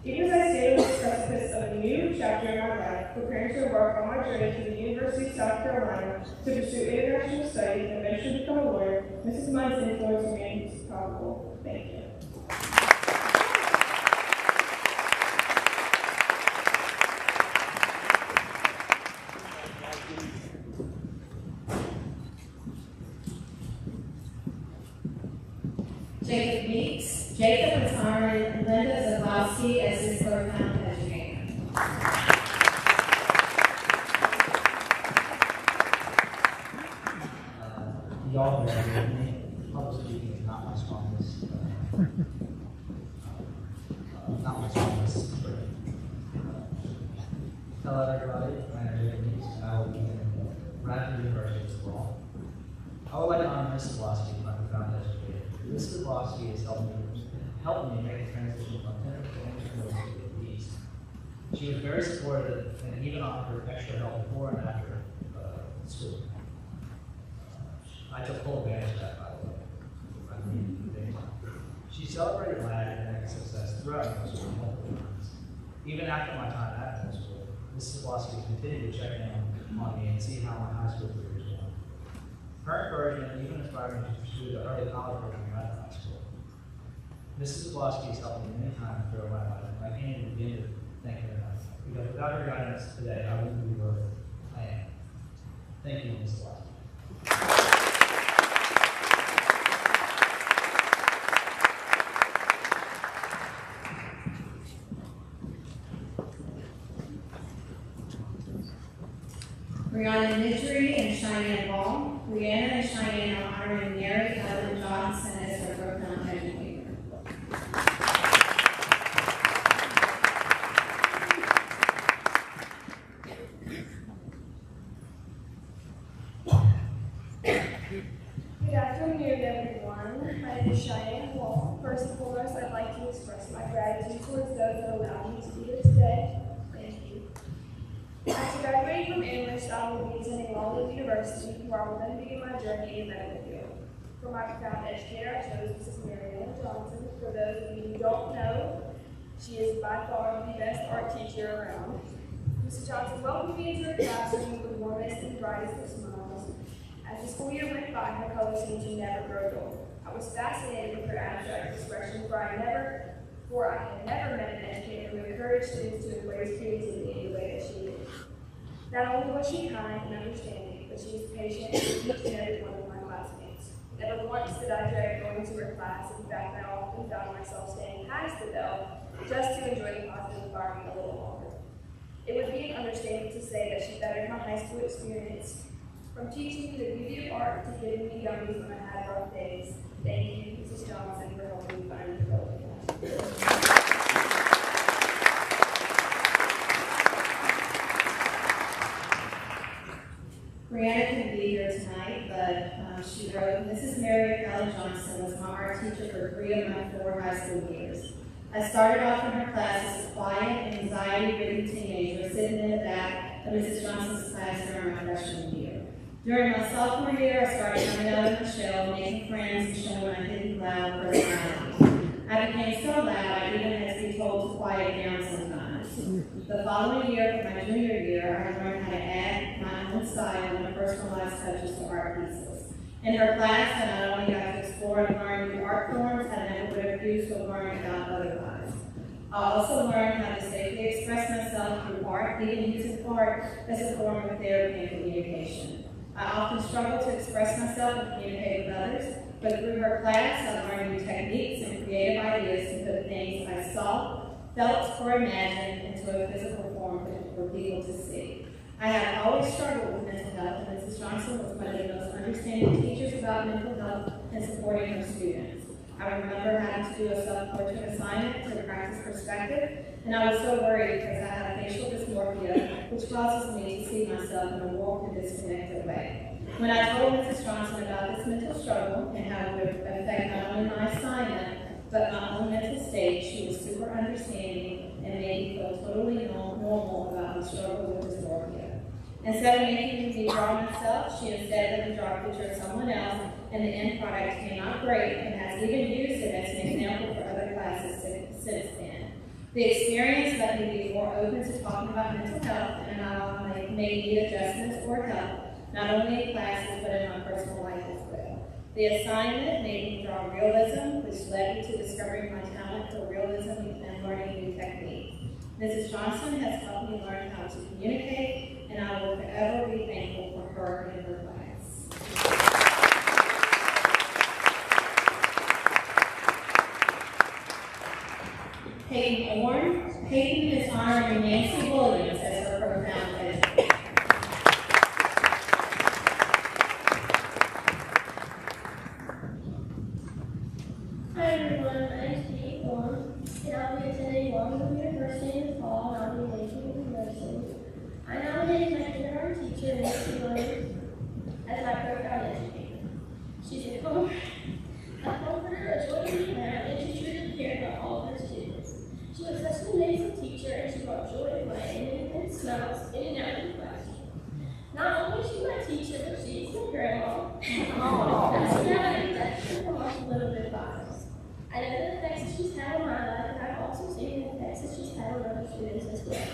Even as I stand on the precipice of a new chapter in my life, preparing to embark on my journey to the University of South Carolina to pursue international studies and eventually become a lawyer, Mrs. Munn's influence remains palpable. Thank you. Jacob Meeks. Jacob is honoring Linda Zabowski as his profound educator. Y'all bear with me. Public speaking is not my strongest. Not my strongest trait. Hello, everybody. My name is Jacob Meeks, and I will be in Radford University as well. I would like to honor Ms. Zabowski, my profound educator. Ms. Zabowski has helped me make the transition from Tenerife to University of the East. She was very supportive and even offered extra help before and after school. I took full advantage of that, by the way. She celebrated my academic success throughout middle school multiple times. Even after my time at middle school, Ms. Zabowski continued to check in on me and see how my high school career was going. Her encouragement even inspired me to pursue the early college program at high school. Mrs. Zabowski has helped me many times throughout my life, and I can't even begin to thank her enough. Because without her guidance today, I wouldn't be where I am. Thank you, Mrs. Zabowski. Brianna Midgery and Cheyenne Ball. Brianna and Cheyenne are honoring Mary Ellen Johnson as their profound educator. Good afternoon, everyone. My name is Cheyenne Wall. First and foremost, I'd like to express my gratitude towards those that allowed me to be here today. Thank you. After graduating from Amherst, I will be attending Longwood University, where I will then begin my journey in the medical field. For my profound educator, I chose Mrs. Marianne Johnson. For those of you who don't know, she is by far the best art teacher around. Mrs. Johnson welcomed me into her classroom with the warmest and brightest of smiles. As the school year went by, her color seemed to never grow dull. I was fascinated with her abstract expression, for I had never met an educator who encouraged students to embrace creativity in the way that she did. Not only was she kind and understanding, but she was patient with each and every one of my classmates. Never once did I dread going to her class. In fact, I often found myself staying past the bell just to enjoy the positive environment a little longer. It would be an understatement to say that she bettered my high school experience. From teaching me the beauty of art to giving me gummies when I had rough days. Thank you, Mrs. Johnson, for helping me find the goal. Brianna couldn't be here tonight, but she wrote, Mrs. Mary Ellen Johnson was my art teacher for 3 of my 4 high school years. I started off in her class as a quiet, anxiety-ridden teenager sitting in the back of Mrs. Johnson's class during my freshman year. During my sophomore year, I started coming out of my shell, making friends, and showing my hidden loud personality. I became so loud, I even had to be told to quiet down sometimes. The following year, for my junior year, I learned how to add my own style and personalized touches to art pieces. In her class, I not only got to explore and learn new art forms, I never would have used to learn about otherwise. I also learned how to safely express myself through art, even using art as a form of therapy and communication. I often struggled to express myself and communicate with others, but through her class, I learned new techniques and creative ideas to put things I saw, felt, or imagined into a physical form for people to see. I have always struggled with mental health, and Mrs. Johnson was one of the most understanding teachers about mental health and supporting her students. I remember having to do a self-portrait assignment to practice perspective, and I was so worried because I had facial dysmorphia, which causes me to see myself in a warped and disconnected way. When I told Mrs. Johnson about this mental struggle and how it would affect not only my assignment, but my own mental state, she was super understanding and made me feel totally normal about the struggle with dysmorphia. Instead of making me draw myself, she instead let me draw a picture of someone else, and the end product came out great and has even used it as an example for other classes since then. The experience let me be more open to talking about mental health and how I may need adjustments or help, not only in classes but in my personal life as well. The assignment made me draw realism, which led me to discovering my talent for realism and learning new techniques. Mrs. Johnson has helped me learn how to communicate, and I will forever be thankful for her and her class. Peyton Orn. Peyton is honoring Nancy Williams as her profound educator. Hi everyone, my name is Peyton Orn, and I'll be attending Washington University in the fall, and I'll be majoring in nursing. I nominated my kindergarten teacher, Nancy Williams, as my profound educator. She's a comforter, a joy to be around, and she truly cared about all of her students. She was such an amazing teacher, and she brought joy to my independent smiles in and out of the classroom. Not only is she my teacher, but she's my grandma. That's now I definitely come off a little bit biased. I know the effects that she's had on my life, and I've also seen the effects that she's had on other students as well.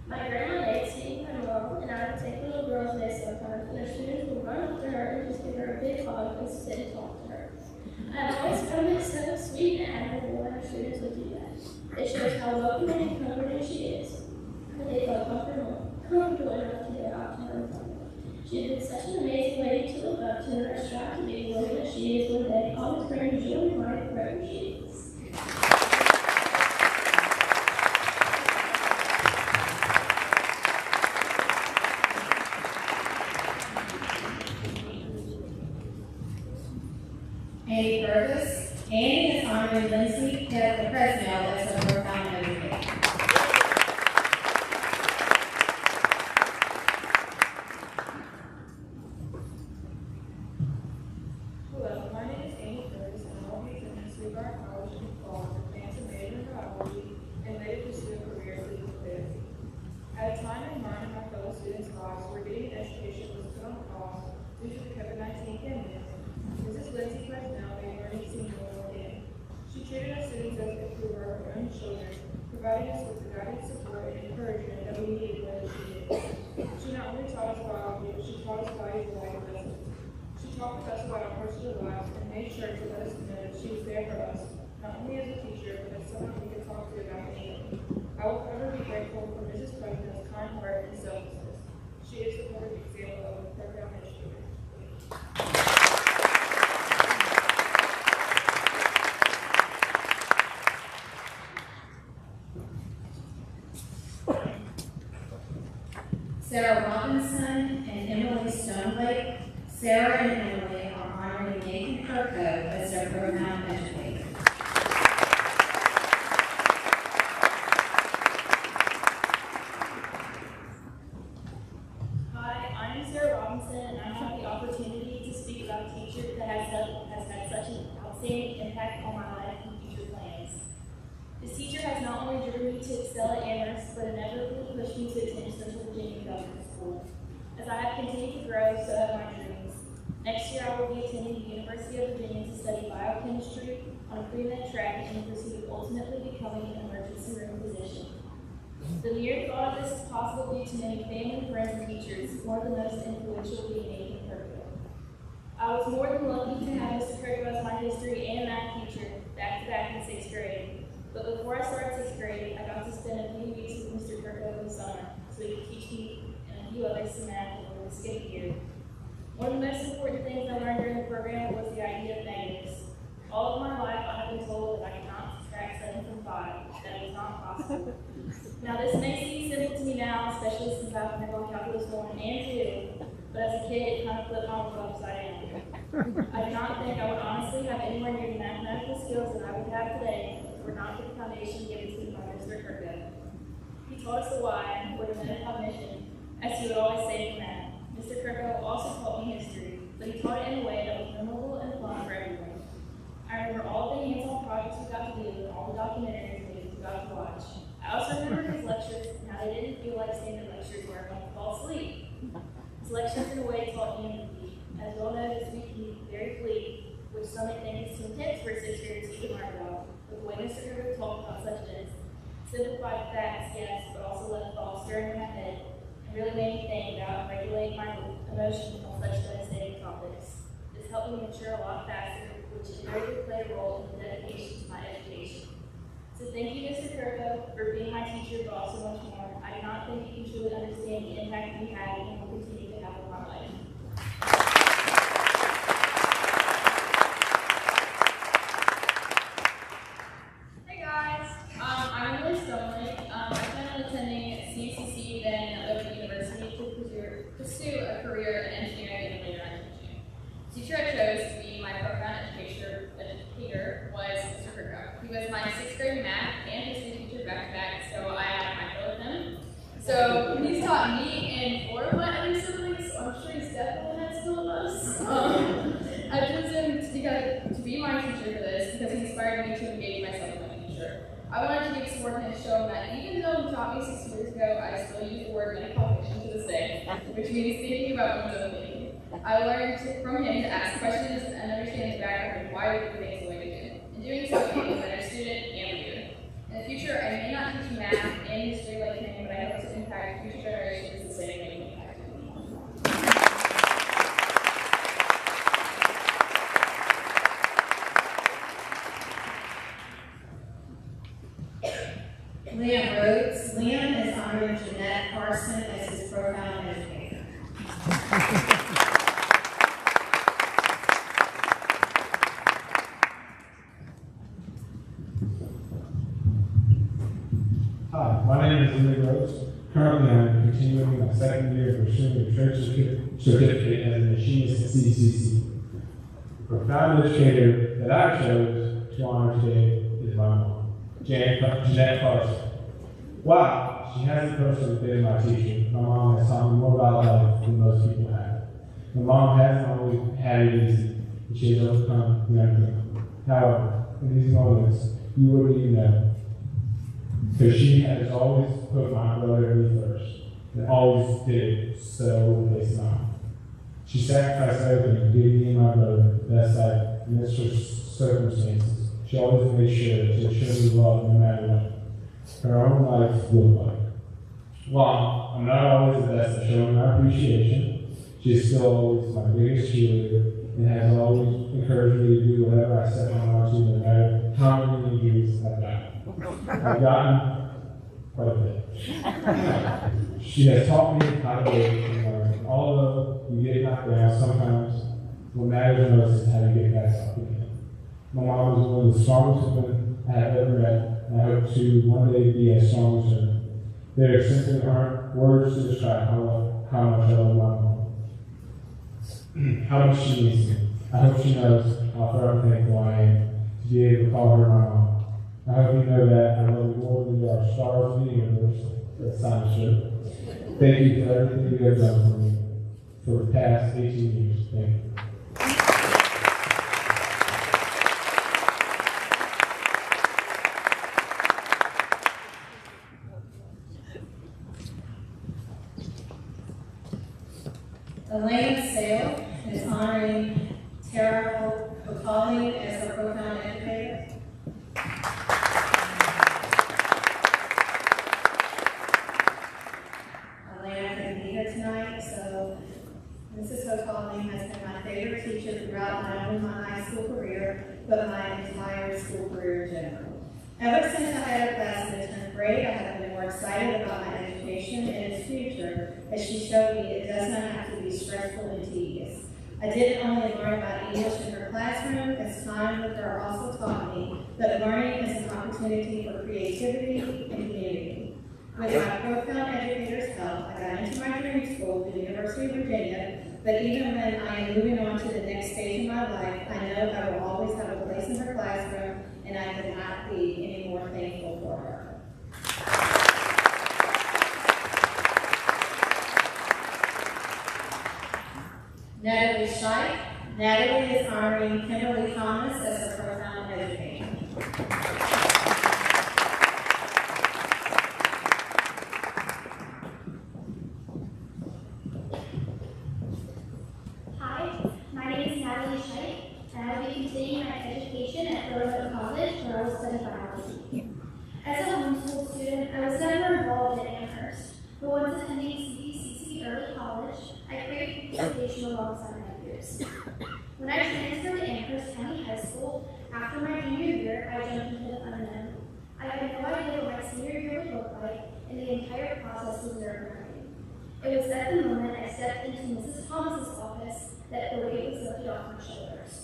My grandma Nancy, my mom, and I would take little girls there sometimes, and our students would run up to her and just give her a big hug and sit and talk to her. I've always found it so sweet and admirable when our students would do that. It shows how welcoming and comforting she is. And they felt comfortable enough to get out to her in public. She has been such an amazing lady to look up to, and I strive to be the woman that she is one day, always bringing joy and light wherever she is. Andy Purvis. Andy is honoring Lindsay Fresnel as her profound educator. Hello, my name is Amy Purvis, and I will be attending Sweetwater College in the fall with plans to major in biology and later pursue a career in physical therapy. At a time in mine and my fellow students' lives where getting an education was put on pause due to the COVID-19 pandemic, Mrs. Lindsay Fresnel made learning seem normal again. She treated our students as if we were our own children, providing us with the guidance, support, and encouragement that we needed when she did. She not only taught us biology, but she taught us valuable life lessons. She talked with us about our personal lives and made sure to let us know that she was there for us, not only as a teacher, but as someone we could talk to about anything. I will forever be grateful for Mrs. Fresnel's kind heart and selflessness. She is the perfect example of a program educator. Sarah Robinson and Emily Stonelake. Sarah and Emily are honoring Nathan Kirkhope as their profound educator. Hi, I'm Sarah Robinson, and I have the opportunity to speak about a teacher that has had such an outstanding impact on my life and future plans. This teacher has not only driven me to excel at Amherst, but inevitably pushed me to attend Central Virginia Government School. As I have continued to grow, so have my dreams. Next year, I will be attending the University of Virginia to study biochemistry on a pre-med track in pursuit of ultimately becoming an emergency room physician. The mere thought of this is possible due to many family, friends, and teachers, one of the most influential being Nathan Kirkhope. I was more than lucky to have Mr. Kirkhope as my history and math teacher back-to-back in 6th grade. But before I started 6th grade, I got to spend a few weeks with Mr. Kirkhope in the summer, so he could teach me and a few others some math before we skip a year. One of the most important things I learned during the program was the idea of negatives. All of my life, I have been told that I cannot subtract 7 from 5, that is not possible. Now, this may seem simple to me now, especially since I've been on calculus 1 and 2, but as a kid, it kind of flipped my world upside down. I do not think I would honestly have anywhere near the mathematical skills that I would have today if it were not for the foundation given to me why, or the metacognition, as he would always say from that. Mr. Kirko also taught me history, but he taught it in a way that was memorable and fun for everyone. I remember all the hands-on projects we got to do and all the documentaries we got to watch. I also remember his lectures and how they didn't feel like standard lectures where I wanted to fall asleep. His lectures in a way taught me empathy. As well known as we can be very fleet, which some may think is too intense for a 6th grader to even learn about. But the way Mr. Kirko talked about such as simplified facts, yes, but also left thoughts stirring in my head and really made me think about regulating my emotions on such devastating topics. This helped me mature a lot faster, which invariably played a role in the dedication to my education. So thank you, Mr. Kirko, for being my teacher, but also much more. I do not think you can truly understand the impact you had and will continue to have on my life. Hey guys, I'm really stoned. I plan on attending CUCC, then Open University to pursue a career in engineering and later on teaching. The teacher I chose to be my profound educator was Mr. Kirko. He was my 6th grade math and history teacher back to back, so I had my fill with him. So he's taught me and 4 of my other siblings, so I'm sure he's definitely had skill of us. I chose him to be my teacher for this because he inspired me to engage myself in my future. I wanted to be explored and show that even though he taught me 6 years ago, I still use the word metacognition to this day, which means thinking about one's own thinking. I learned from him to ask questions and understand the background of why we do things the way we do. In doing so, I became a better student and leader. In the future, I may not teach math and history like him, but I hope to impact future generations the same way he impacted me. Liam Rhodes. Liam is honoring Jeanette Carson as his profound educator. Hi, my name is Liam Rhodes. Currently, I'm continuing my 2nd year of pursuing a trade certificate as a machinist at CCC. The profound educator that I chose to honor today is my mom, Jeanette Carson. Wow, she hasn't personally been my teacher. My mom has taught me more about life than most people have. My mom hasn't always had it easy, and she has overcome everything. However, in these moments, you wouldn't even know, because she has always put my brother and me first, and always did it so they smile. She sacrificed everything to give me and my brother the best life amidst her circumstances. She always made sure to show me love no matter what her own life looked like. While I'm not always the best at showing my appreciation, she is still always my biggest cheerleader and has always encouraged me to do whatever I set my mind to, no matter how many injuries I've gotten. I've gotten quite a bit. She has taught me how to live and learn. Although you get knocked down sometimes, what matters most is how you get back up again. My mom is one of the strongest women I have ever met, and I hope to one day be as strong as her. There simply aren't words to describe how much I love my mom. How much she means to me. I hope she knows how forever thankful I am to be able to call her my mom. I hope you know that I love you more than there are stars in the universe. That sounds true. Thank you for everything you have done for me for the past 18 years. Thank you. Elaine Sale is honoring Tara O'Connell as her profound educator. Elaine couldn't be here tonight, so Mrs. O'Connell has been my favorite teacher throughout not only my high school career, but my entire school career in general. Ever since I had a class in the 10th grade, I have been more excited about my education and its future, as she showed me it does not have to be stressful and tedious. I didn't only learn about English in her classroom, as time with her also taught me that learning is an opportunity for creativity and community. With my profound educator's help, I got into my dream school, the University of Virginia, but even when I am moving on to the next stage in my life, I know I will always have a place in her classroom, and I could not be any more thankful for her. Scheich. Natalie is honoring Kimberly Thomas as her profound education. Hi, my name is Natalie Scheich, and I will be continuing my education at Roosevelt College, where I will study biology. As a homeschool student, I was never involved in Amherst, but once attending CPCC Early College, I craved participation alongside my peers. When I transferred to Amherst County High School, after my junior year, I jumped into the unknown. I had no idea what my senior year would look like, and the entire process was nerve-wracking. It was at the moment I stepped into Mrs. Thomas's office that the weight was lifted off my shoulders.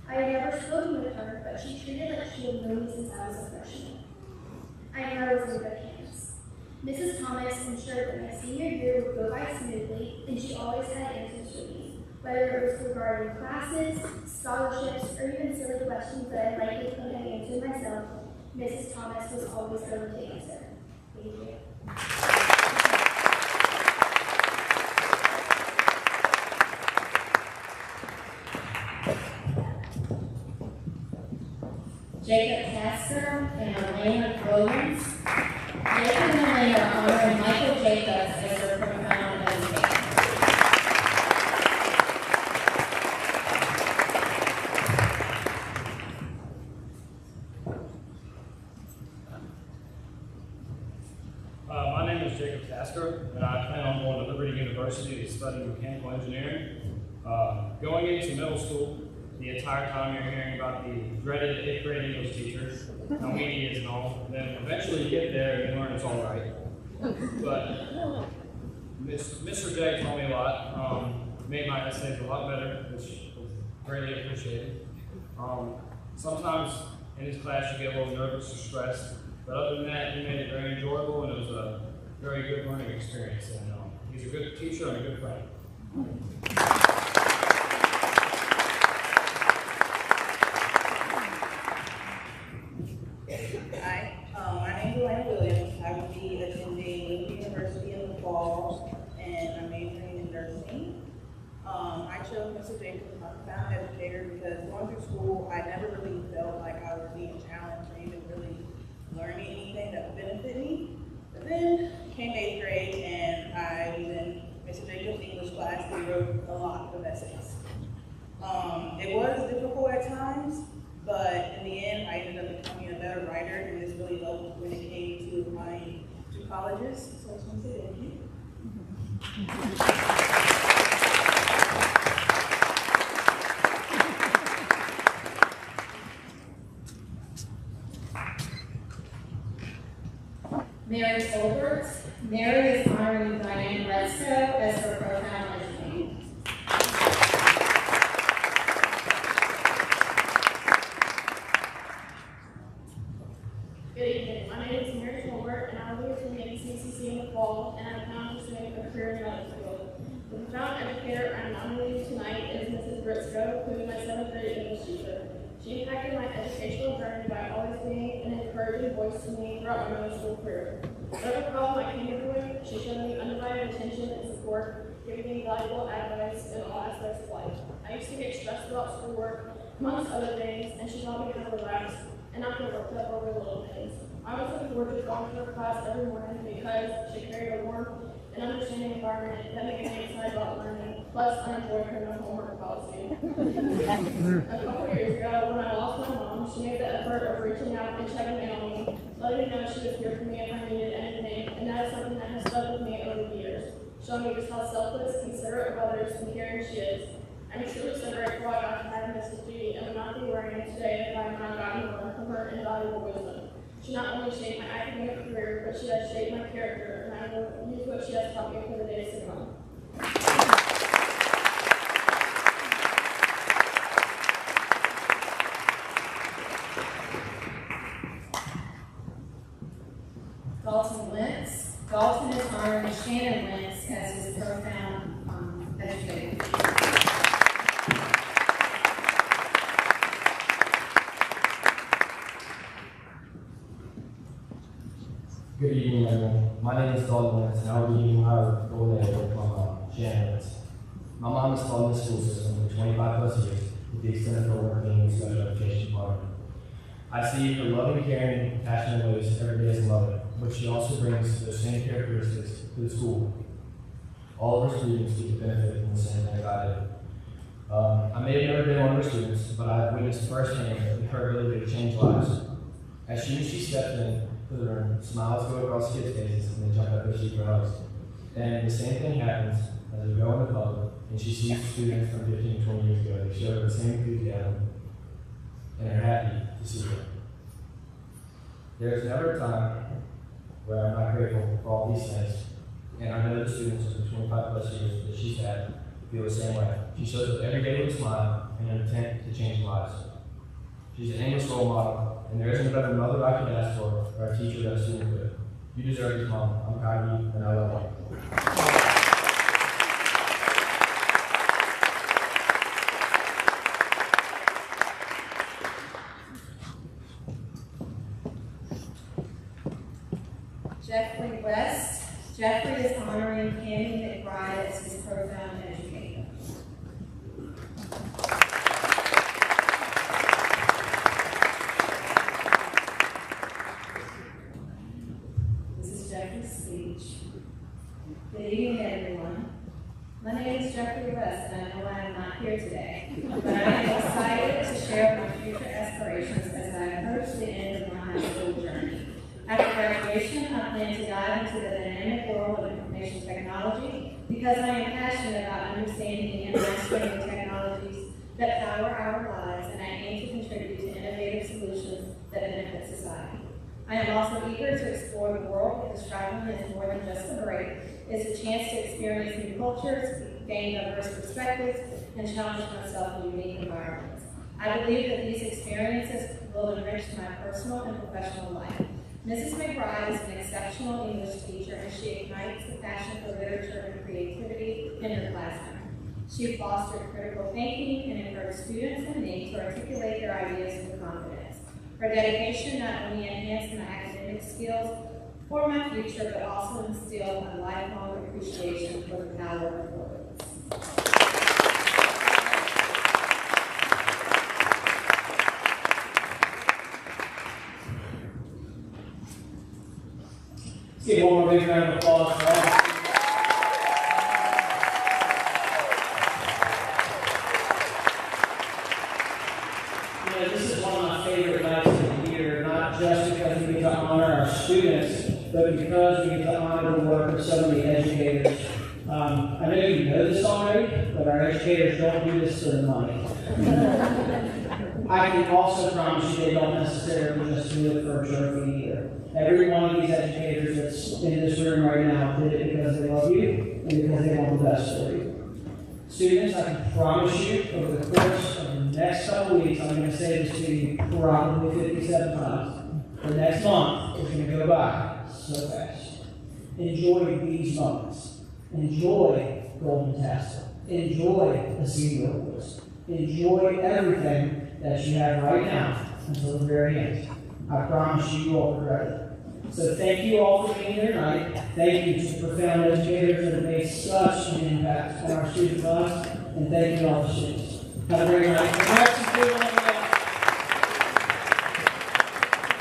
I had never spoken with her, but she treated like she had known me since I was a freshman. I knew I was in good hands. Mrs. Thomas ensured that my senior year would go by smoothly, and she always had answers for me, whether it was regarding classes, scholarships, or even silly questions that I likely couldn't have answered myself. Mrs. Thomas was always going to answer. Thank you. Jacob Tasker and Elena Williams. Jacob and Elena are honoring Michael Jacobs as their profound education. My name is Jacob Tasker, and I plan on going to Liberty University to study mechanical engineering. Going into middle school, the entire time you're hearing about the dreaded 8th grade English teachers, how mean he is and all. And then eventually you get there and you learn it's all right. But Mr. J told me a lot, made my essays a lot better, which was greatly appreciated. Sometimes in his class you get a little nervous or stressed, but other than that, he made it very enjoyable and it was a very good learning experience. And he's a good teacher and a good friend. Hi, my name is Elena Williams. I will be attending Liberty University in the fall, and I'm majoring in nursing. I chose Mr. Jacobs as my profound educator because going through school, I never really felt like I was being challenged or even really learning anything that would benefit me. But then came 8th grade, and I was in Mr. Jacobs' English class, and we wrote a lot of essays. It was difficult at times, but in the end, I ended up becoming a better writer, and this really helped when it came to applying to colleges. So I just want to say thank you. Mary Solbert. Mary is honoring Diane Retzko as her profound education. Good evening. My name is Mary Colbert, and I will be attending CCC in the fall, and I'm now pursuing a career in medical field. The profound educator I'm nominating tonight is Mrs. Britzko, who is my 7th grade English teacher. She impacted my educational journey by always being an encouraging voice to me throughout my middle school career. Whatever problem I came through, she showed me undivided attention and support, giving me valuable advice in all aspects of life. I used to get stressed about schoolwork, amongst other things, and she taught me how to relax and not get worked up over little things. I was looking forward to going to her class every morning because she carried a warm and understanding environment that made me excited about learning, plus I enjoyed her no homework policy. A couple years ago, when I lost my mom, she made the effort of reaching out and checking in on me, letting me know she was here for me if I needed anything, and that is something that has stuck with me over the years, showing me just how selfless, considerate of others, and caring she is. I'm truly so grateful I got to have Mrs. G and would not be where I am today if I had not gotten to learn from her invaluable wisdom. She not only shaped my academic career, but she has shaped my character, and I will use what she has taught me for the days to come. Dalton Wentz. Dalton is honoring Shannon Wentz as his profound educator. Good evening, everyone. My name is Dalton Wentz, and I will be giving my role from Shannon Wentz. My mom has followed the school system for 25 plus years, with the extent of her work being in the special education department. I see her loving, caring, and passionate ways every day as a mother, but she also brings those same characteristics to the school. All of her students get to benefit from the same thing I do. I may have never been one of her students, but I've witnessed firsthand her ability to change lives. As soon as she steps in to the room, smiles go across kids' faces and they jump up as she hugs. And the same thing happens as we go in the public and she sees students from 15, 20 years ago. They show her the same enthusiasm and are happy to see her. There's never a time where I'm not grateful for all these things. And I know the students of the 25 plus years that she's had feel the same way. She shows up every day with a smile and an intent to change lives. She's an English role model, and there isn't a better mother I could ask for or a teacher that a student could. You deserve this, Mom. I'm proud of you, and I love you. Jeffrey West. Jeffrey is honoring Tammy McBride as his profound educator. This is Jeffrey's speech. Good evening, everyone. My name is Jeffrey West, and I know I am not here today, but I am excited to share my future aspirations as I approach the end of my high school journey. After graduation, I plan to dive into the dynamic world of information technology because I am passionate about understanding and mastering the technologies that power our lives, and I aim to contribute to innovative solutions that benefit society. I am also eager to explore the world because traveling is more than just a break. It's a chance to experience new cultures, gain diverse perspectives, and challenge myself in unique environments. I believe that these experiences will enrich my personal and professional life. Mrs. McBride is an exceptional English teacher, and she ignites the passion for literature and creativity in her classroom. She fostered critical thinking and encouraged students and me to articulate their ideas with confidence. Her dedication not only enhanced my academic skills for my future, but also instilled a lifelong appreciation for the power of words. Let's give one more big round of applause for all. This is one of my favorite nights of the year, not just because we get to honor our students, but because we get to honor the work of so many educators. I know you know this already, but our educators don't do this for the money. I can also promise you they don't necessarily just do it for a trophy either. Every one of these educators that's in this room right now did it because they love you and because they want the best for you. Students, I can promise you, over the course of the next couple weeks, I'm going to say this to you probably 57 times. The next month is going to go by so fast. Enjoy these moments. Enjoy Golden Tassel. Enjoy the Senior Awards. Enjoy everything that you have right now until the very end. I promise you will regret it. So thank you all for being here tonight. Thank you to the profound educators that have made such an impact on our student lives. And thank you all the students. Have a great night.